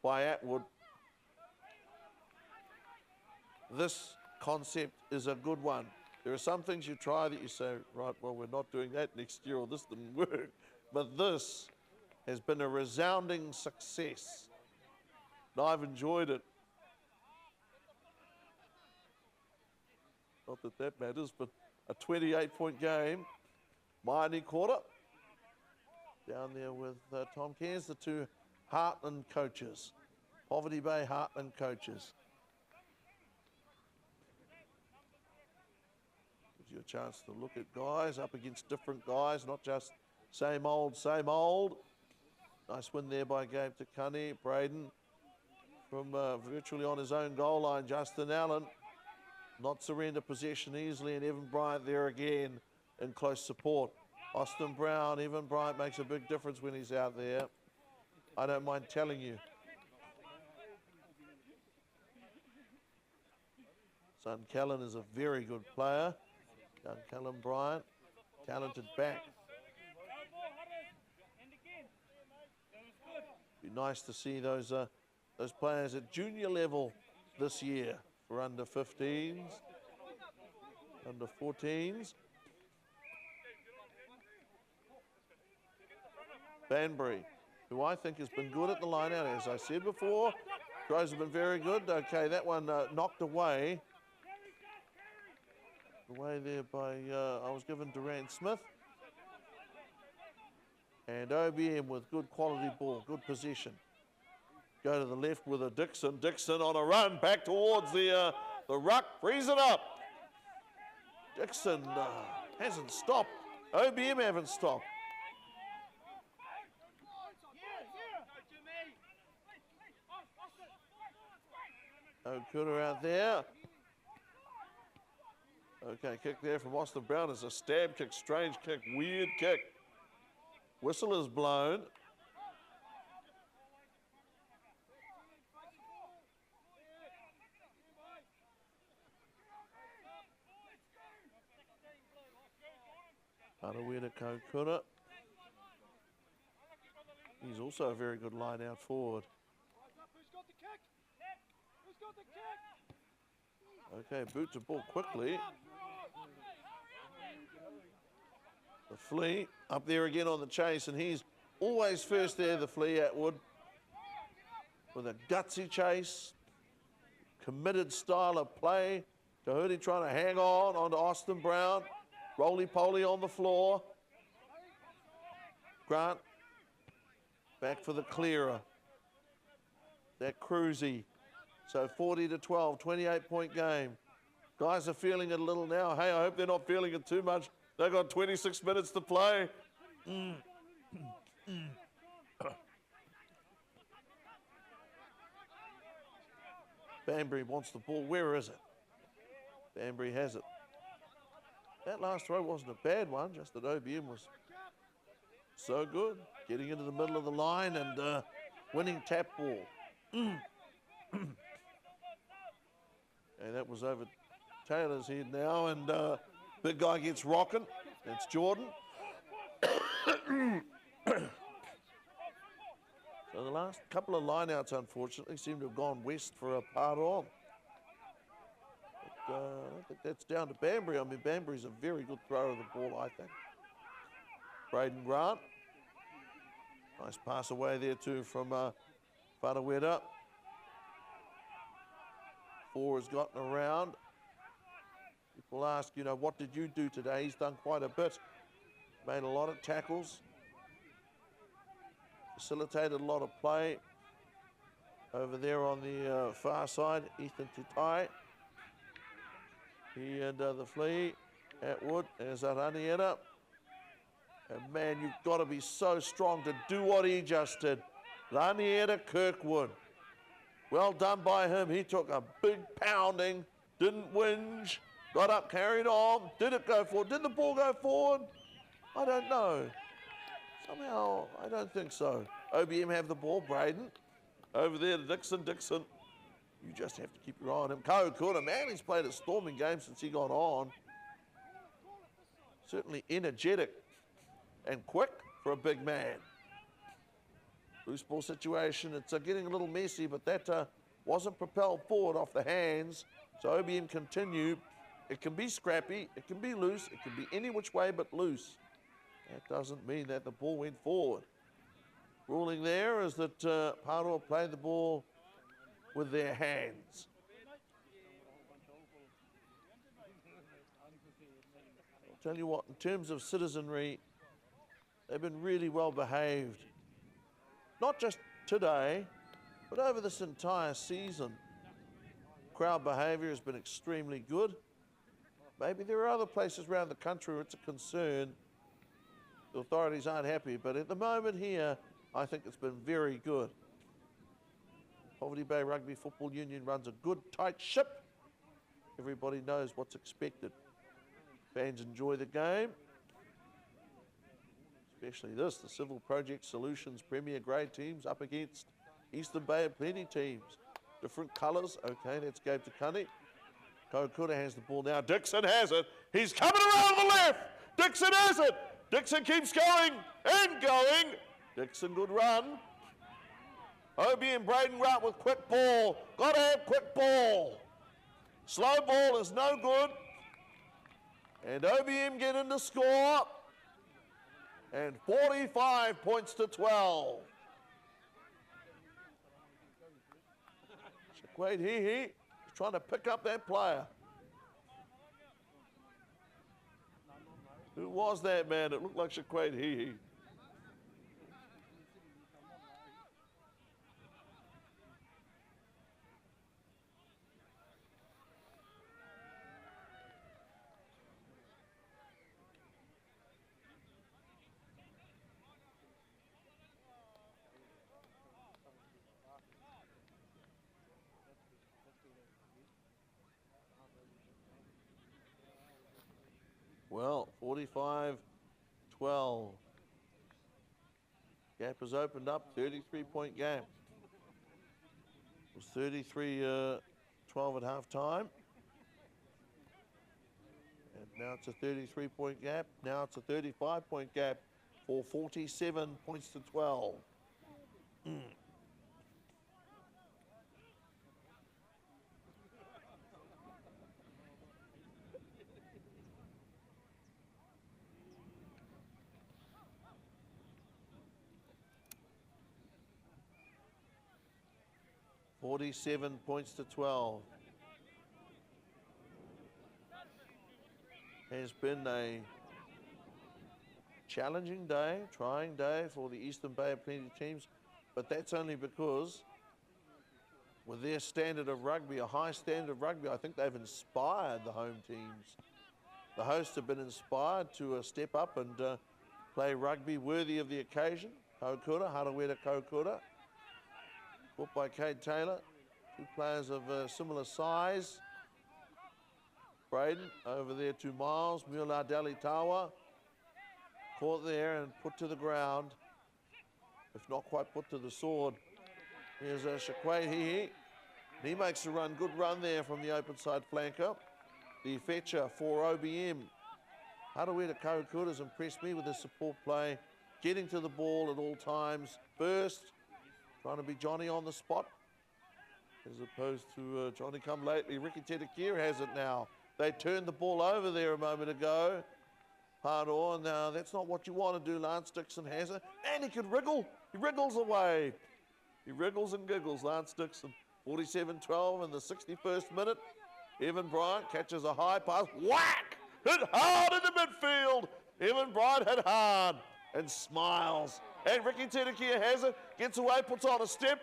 by Atwood. This concept is a good one. There are some things you try that you say, right, well, we're not doing that next year, or this didn't work. But this has been a resounding success. And I've enjoyed it. Not that that matters, but a 28-point game. Mighty quarter. Down there with Tom Cairns, the two Heartland coaches. Poverty Bay Heartland coaches. Gives you a chance to look at guys up against different guys, not just same old, same old. Nice win there by Gabe Takani. Braden from virtually on his own goal line. Justin Allen. Not surrender possession easily, and Evan Bryant there again in close support. Austin Brown, Evan Bryant makes a big difference when he's out there. I don't mind telling you. Son Callan is a very good player. Young Callan Bryant, talented back. Be nice to see those players at junior level this year. For under 15s, under 14s. Banbury, who I think has been good at the line out, as I said before. Throws have been very good. Okay, that one knocked away. Away there by, I was given Durant Smith. And OBM with good quality ball, good position. Go to the left with a Dixon. Dixon on a run back towards the ruck. Frees it up. Dixon hasn't stopped. OBM haven't stopped. Okuda out there. Okay, kick there from Austin Brown. It's a stab kick, strange kick, weird kick. Whistle is blown. Arawira Kokura. He's also a very good line out forward. Okay, boot to ball quickly. The Flea up there again on the chase, and he's always first there, the Flea Atwood. With a gutsy chase, committed style of play. Tahudi trying to hang on onto Austin Brown. Roly-poly on the floor. Grant back for the clearer. That Cruzy. So 40-12, 28-point game. Guys are feeling it a little now. Hey, I hope they're not feeling it too much. They've got 26 minutes to play. Banbury wants the ball. Where is it? Banbury has it. That last throw wasn't a bad one, just that OBM was so good. getting into the middle of the line and winning tap ball. And that was over Taylor's head now, and big guy gets rocking. It's Jordan. So the last couple of lineouts, unfortunately, seem to have gone west for a Paroa. But I don't think that's down to Banbury. I mean, Banbury's a very good thrower of the ball, I think. Braden Grant. Nice pass away there too from Whatueta. Four has gotten around. People ask, you know, what did you do today? He's done quite a bit. Made a lot of tackles. Facilitated a lot of play. Over there on the far side, Ethan Tutai. He and the flea, Atwood, there's Aranieta. And man, you've got to be so strong to do what he just did. Ranieta Kirkwood. Well done by him. He took a big pounding, didn't whinge, got up, carried on. Did it go forward? Did the ball go forward? I don't know. Somehow, I don't think so. OBM have the ball, Braden. Over there to Dixon. Dixon, you just have to keep your eye on him. Kaukura, man, he's played a storming game since he got on. Certainly energetic and quick for a big man. Loose ball situation, it's getting a little messy, but that wasn't propelled forward off the hands. So OBM continue. It can be scrappy, it can be loose, it can be any which way but loose. That doesn't mean that the ball went forward. Ruling there is that Paroa played the ball with their hands. I'll tell you what, in terms of citizenry, they've been really well behaved. Not just today, but over this entire season. Crowd behaviour has been extremely good. Maybe there are other places around the country where it's a concern. The authorities aren't happy, but at the moment here, I think it's been very good. Poverty Bay Rugby Football Union runs a good, tight ship. Everybody knows what's expected. Fans enjoy the game. Especially this, the Civil Project Solutions Premier Grade teams up against Eastern Bay of Plenty teams. Different colours. Okay, let's go to Cunny. Kokura has the ball now. Dixon has it. He's coming around the left. Dixon has it. Dixon keeps going and going. Dixon, good run. OBM Braden Grant with quick ball. Got to have quick ball. Slow ball is no good. And OBM get in the score. And 45 points to 12. Shaquade Hehe is trying to pick up that player. Who was that man? It looked like Shaquade Hehe. Well, 45-12. Gap has opened up, 33-point gap. It was 33-12 at half time. And now it's a 33-point gap. Now it's a 35-point gap for 47 points to 12. 47 points to 12. Has been a challenging day, trying day for the Eastern Bay of Plenty teams, but that's only because with their standard of rugby, a high standard of rugby, I think they've inspired the home teams. The hosts have been inspired to step up and play rugby worthy of the occasion. Kokura, Harawira Kokura. Caught by Kate Taylor. Two players of similar size. Braden over there to Miles. Mula Dalitawa. Caught there and put to the ground. if not quite put to the sword. Here's Shakwe. He makes a run, good run there from the open side flanker. The fetcher for OBM. Harawira Kaukura has impressed me with his support play, getting to the ball at all times. Burst, trying to be Johnny on the spot, as opposed to Johnny come lately. Ricky Tedekir has it now. They turned the ball over there a moment ago. Paroa, now that's not what you want to do. Lance Dixon has it, and he could wriggle. He wriggles away. He wriggles and giggles, Lance Dixon. 47-12 in the 61st minute. Evan Bryant catches a high pass. Whack! Hit hard in the midfield. Evan Bryant hit hard and smiles. And Ricky Tedekir has it. Gets away, puts on a step.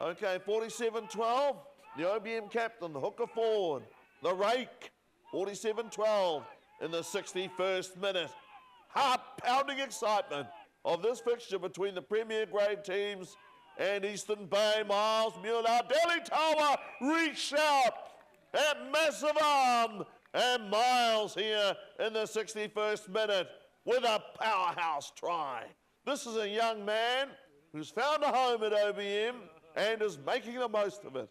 Okay, 47-12. The OBM captain, the hooker forward. The rake. 47-12 in the 61st minute. Heart-pounding excitement of this fixture between the Premier Grade teams and Eastern Bay. Miles Mueller, Delhi Tower reached out at massive arm, and Miles here in the 61st minute with a powerhouse try. This is a young man who's found a home at OBM and is making the most of it.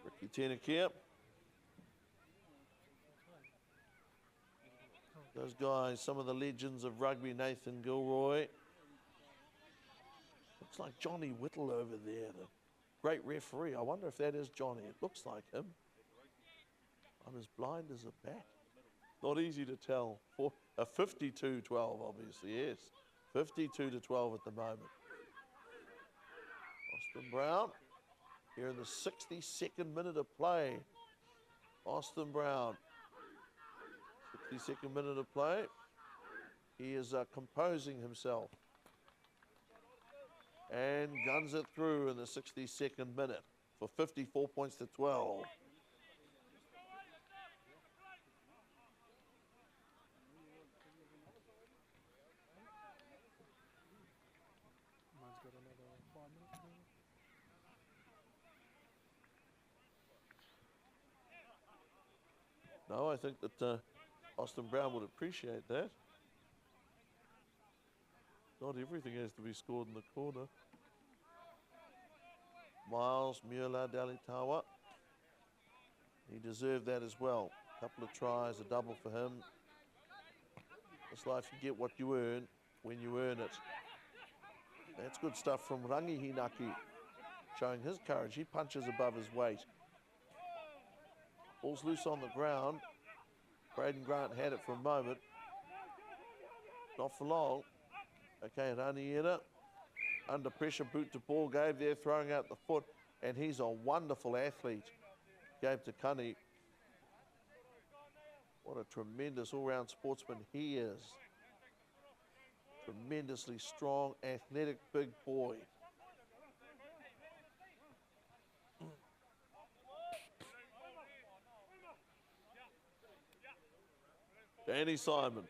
Ricky Tedekir. Those guys, some of the legends of rugby, Nathan Gilroy. Looks like Johnny Whittle over there, the great referee. I wonder if that is Johnny. It looks like him. I'm as blind as a bat. Not easy to tell. For a 52-12, obviously, yes. 52-12 at the moment. Austin Brown here in the 62nd minute of play. Austin Brown. 62nd minute of play. He is composing himself and guns it through in the 62nd minute for 54 points to 12. No, I think that Austin Brown would appreciate that. Not everything has to be scored in the corner. Miles Mueller Dalitawa. He deserved that as well. A couple of tries, a double for him. It's life, you get what you earn when you earn it. That's good stuff from Rangi Hinaki, showing his courage. He punches above his weight. Ball's loose on the ground. Braden Grant had it for a moment. Not for long. Okay, Raniera, under pressure, boot to ball, gave there, throwing out the foot, and he's a wonderful athlete. Gave to Cunny. What a tremendous all-round sportsman he is. Tremendously strong, athletic, big boy. Danny Simon.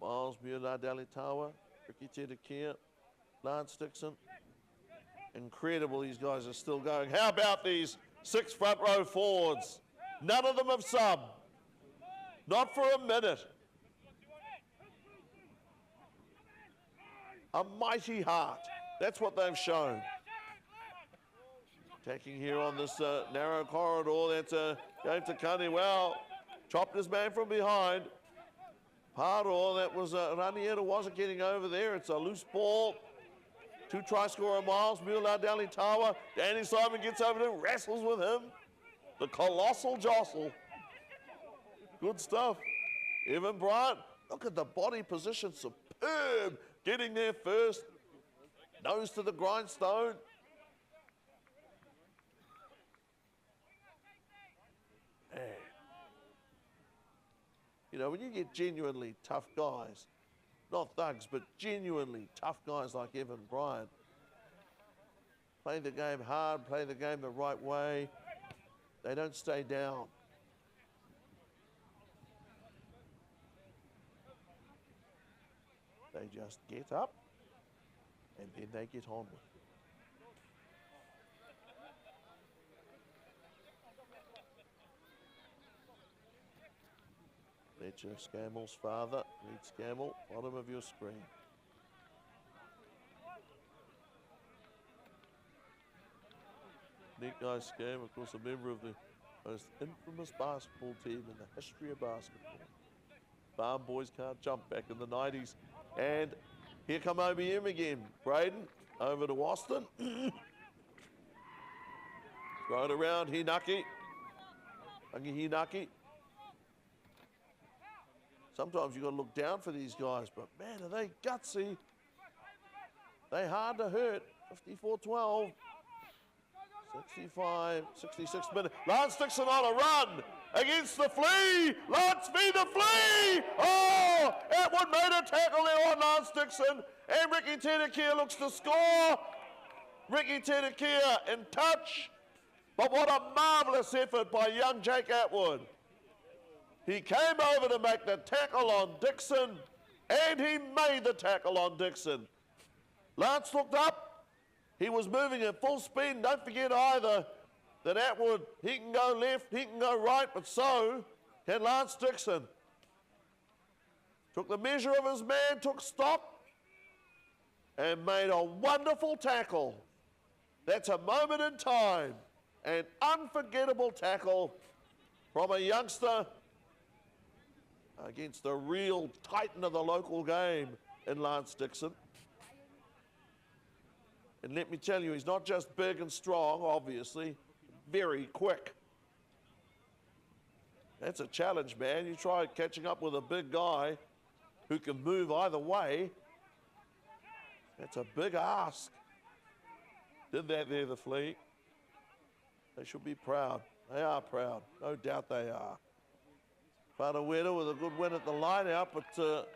Miles Mueller Dalitawa, Ricky Tedekir, Lance Dixon. Incredible, these guys are still going. How about these 6 front row forwards? None of them have subbed. Not for a minute. A mighty heart. That's what they've shown. Attacking here on this narrow corridor. That's a game to Cunny. Well, chopped his man from behind. Paroa, that was Raniera wasn't getting over there. It's a loose ball. 2 try scorer Miles Mueller Dalitawa. Danny Simon gets over there, wrestles with him. The colossal jostle. Good stuff. Evan Bryant, look at the body position, superb. Getting there first. Nose to the grindstone. Man. You know, when you get genuinely tough guys, not thugs, but genuinely tough guys like Evan Bryant, play the game hard, play the game the right way, they don't stay down. They just get up and then they get on with it. picture. Scammell's father. Read Scammell, bottom of your screen. Neat guy Scam, of course, a member of the most infamous basketball team in the history of basketball. Farm boys can't jump back in the 90s. And here come OBM again. Braden over to Austin. Throw it around, Hinaki. Hinaki. Sometimes you've got to look down for these guys, but man, are they gutsy. They hard to hurt. 54-12. 65, 66 minutes. Lance Dixon on a run against the flea. Lance feed the flea. Oh, Atwood made a tackle there on Lance Dixon. And Ricky Tedekia looks to score. Ricky Tedekia in touch. But what a marvellous effort by young Jake Atwood. He came over to make the tackle on Dixon, and he made the tackle on Dixon. Lance looked up. He was moving at full speed, and don't forget either that Atwood, he can go left, he can go right, but so can Lance Dixon. Took the measure of his man, took stop, and made a wonderful tackle. That's a moment in time, an unforgettable tackle from a youngster against the real titan of the local game in Lance Dixon. And let me tell you, he's not just big and strong, obviously, very quick. That's a challenge, man. You try catching up with a big guy who can move either way. That's a big ask. Did that there, the Flea. They should be proud. They are proud. No doubt they are. Paroa with a good win at the line-out, but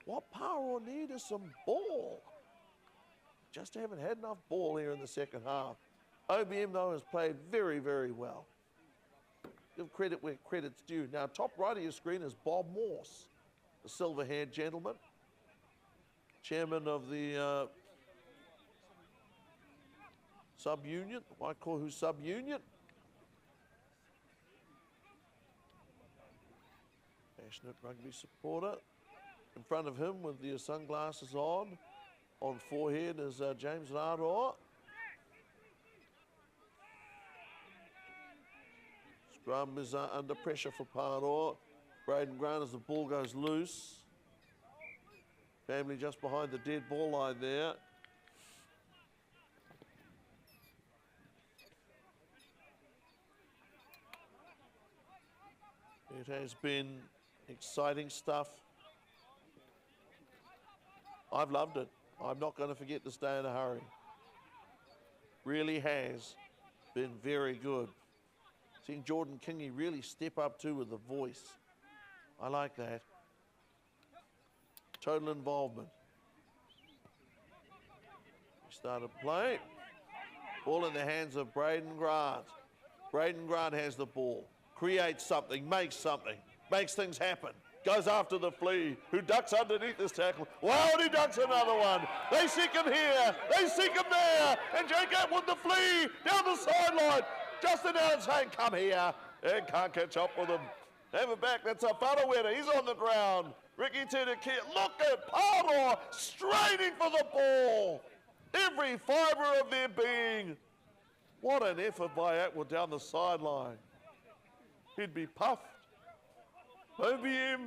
what Paroa need is some ball. Just haven't had enough ball here in the second half. OBM, though, has played very, very well. Give credit where credit's due. Now, top right of your screen is Bob Morse, the silver-haired gentleman, chairman of the sub-union, Waikohu sub-union. Passionate rugby supporter. In front of him with the sunglasses on forehead is James Paroa. Scrum is under pressure for Paroa. Braden Grant as the ball goes loose. Family just behind the dead ball line there. It has been exciting stuff. I've loved it. I'm not going to forget this day in a hurry. Really has been very good. Seeing Jordan Kingy really step up too with the voice. I like that. Total involvement. We started play. Ball in the hands of Braden Grant. Braden Grant has the ball. Creates something, makes things happen. Goes after the Flea, who ducks underneath this tackle. Wow, and he ducks another one. They seek him here, they seek him there, and Jake Atwood, the Flea, down the sideline. Justin Allen saying, come here, and can't catch up with him. Have it back, that's a Paroa, he's on the ground. Ricky Tedekia, look at Paroa, straining for the ball. Every fibre of their being. What an effort by Atwood down the sideline. He'd be puffed. OBM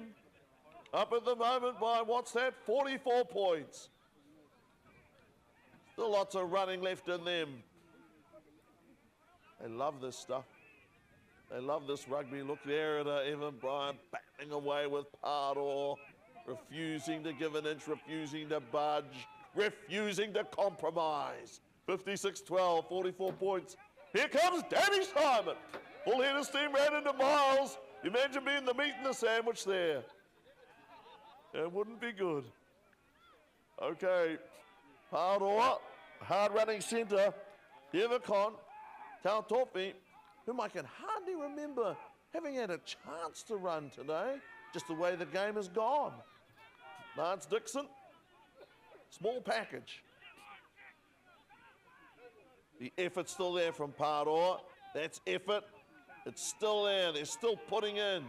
up at the moment by, what's that, 44 points. Still lots of running left in them. They love this stuff. They love this rugby. Look there at Evan Bryant battling away with Paroa, refusing to give an inch, refusing to budge, refusing to compromise. 56-12, 44 points. Here comes Danny Simon. Full head of steam ran into Miles. You imagine being the meat in the sandwich there. It wouldn't be good. Okay, Paroa, hard-running centre. Yevakon, Tautofi, whom I can hardly remember having had a chance to run today, just the way the game has gone. Lance Dixon, small package. The effort's still there from Paroa. That's effort. It's still there. They're still putting in.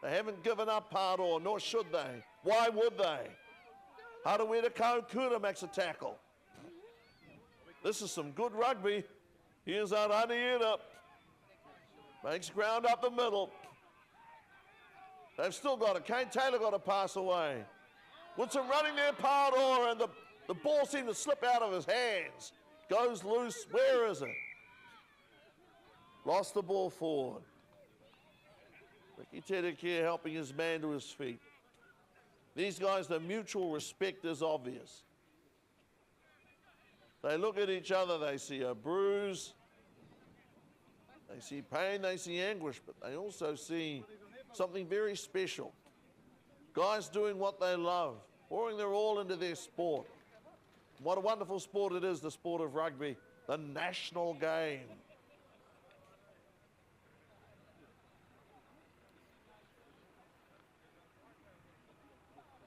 They haven't given up Paroa, nor should they. Why would they? Harawira Kaukura makes a tackle. This is some good rugby. Here's Araniera. Makes ground up the middle. They've still got it. Kane Taylor got to pass away. With some running there, Paroa, and the ball seemed to slip out of his hands. Goes loose. Where is it? Lost the ball forward. Ricky Tedekia helping his man to his feet. These guys, the mutual respect is obvious. They look at each other, they see a bruise, they see pain, they see anguish, but they also see something very special. Guys doing what they love, pouring their all into their sport. What a wonderful sport it is, the sport of rugby, the national game.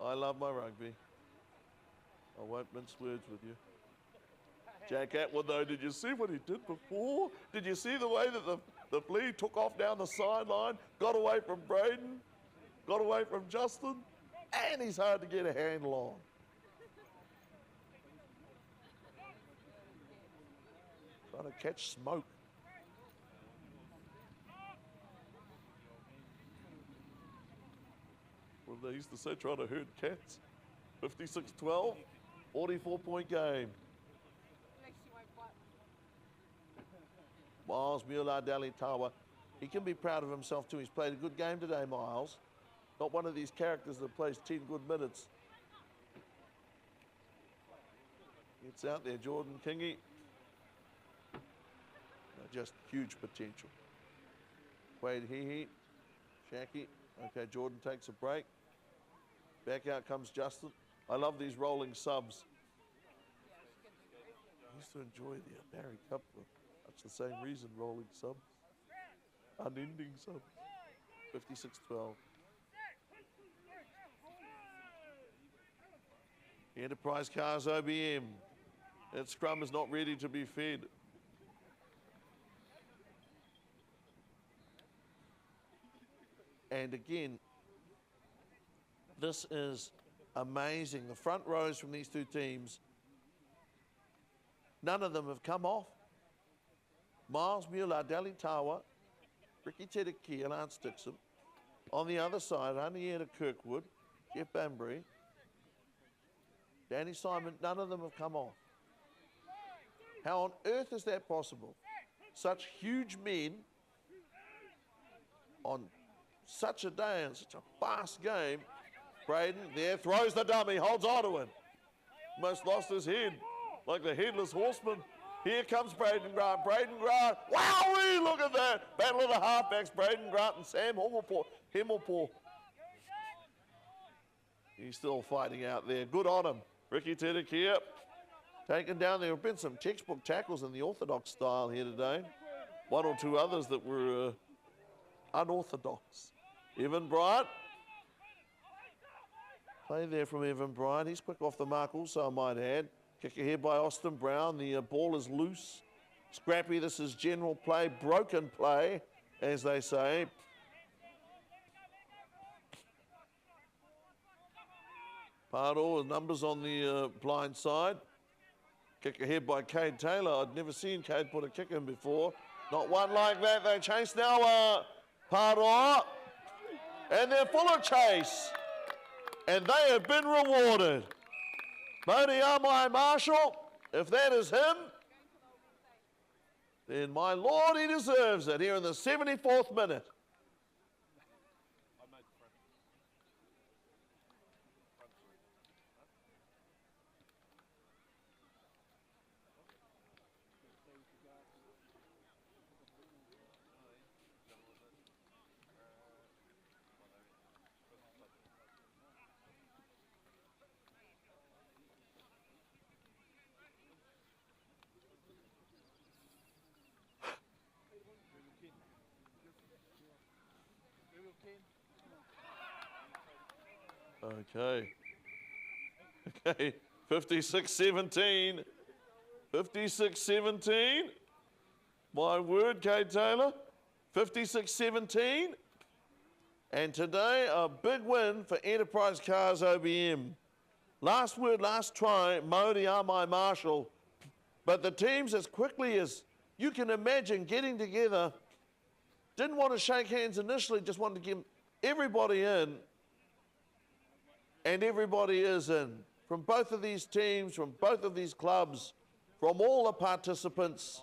I love my rugby. I won't mince words with you. Jack Atwood, though, did you see what he did before? Did you see the way that the flea took off down the sideline, got away from Braden, got away from Justin, and he's hard to get a handle on. Trying to catch smoke. Well, they used to say trying to herd cats. 56-12, 44-point game. Miles Mueller-Dali-Tawa, he can be proud of himself too. He's played a good game today, Miles. Not one of these characters that plays 10 good minutes. Gets out there, Jordan Kingy. Just huge potential. Wade Hehe, Shaki. Okay, Jordan takes a break. Back out comes Justin. I love these rolling subs. I used to enjoy the Barry Cup for much the same reason, rolling subs. Unending subs. 56-12. The Enterprise Cars OBM. That scrum is not ready to be fed. And again, this is amazing. The front rows from these two teams, none of them have come off. Miles Mueller-Dali-Tawa, Ricky Tedekia, Lance Dixon. On the other side, Anieta Kirkwood, Jeff Banbury, Danny Simon, none of them have come off. How on earth is that possible? Such huge men on such a day and such a fast game. Braden there, throws the dummy, holds on to it. Almost lost his head, like the headless horseman. Here comes Braden Grant. Braden Grant, wowee, look at that. Battle of the halfbacks, Braden Grant and Sam Himmelpour. He's still fighting out there. Good on him. Ricky Tedekia taken down. There have been some textbook tackles in the orthodox style here today. One or two others that were unorthodox. Evan Bryant. Play there from Evan Bryant. He's quick off the mark also, I might add. Kick ahead by Austin Brown. The ball is loose. Scrappy, this is general play, broken play, as they say. Paroa with numbers on the blind side. Kick ahead by Cade Taylor. I'd never seen Cade put a kick in before. Not one like that. They chase now Paroa. And they're full of chase. And they have been rewarded. Modi Amai Marshall, if that is him, then my Lord, he deserves it here in the 74th minute. Okay, 56-17. 56-17. My word, Kate Taylor. 56-17. And today, a big win for Enterprise Cars OBM. Last word, last try, Modi Amai Marshall. But the teams, as quickly as you can imagine, getting together, didn't want to shake hands initially, just wanted to get everybody in. And everybody is in. From both of these teams, from both of these clubs, from all the participants.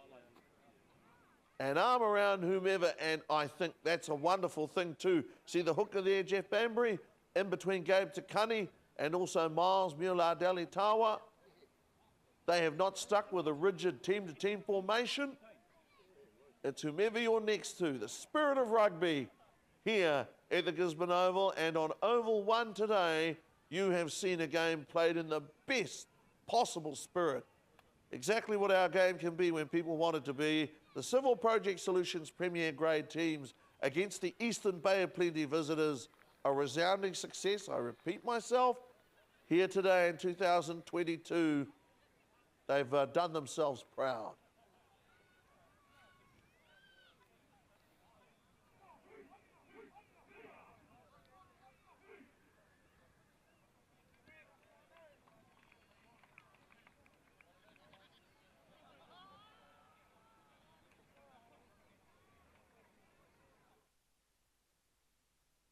And arm around whomever, and I think that's a wonderful thing too. See the hooker there, Jeff Banbury, in between Gabe Takani and also Miles Muladali Tawa. They have not stuck with a rigid team-to-team formation. It's whomever you're next to, the spirit of rugby here at the Gisborne Oval. And on Oval 1 today, you have seen a game played in the best possible spirit. Exactly what our game can be when people want it to be. The Civil Project Solutions Premier Grade teams against the Eastern Bay of Plenty visitors. A resounding success, I repeat myself, here today in 2022. They've done themselves proud.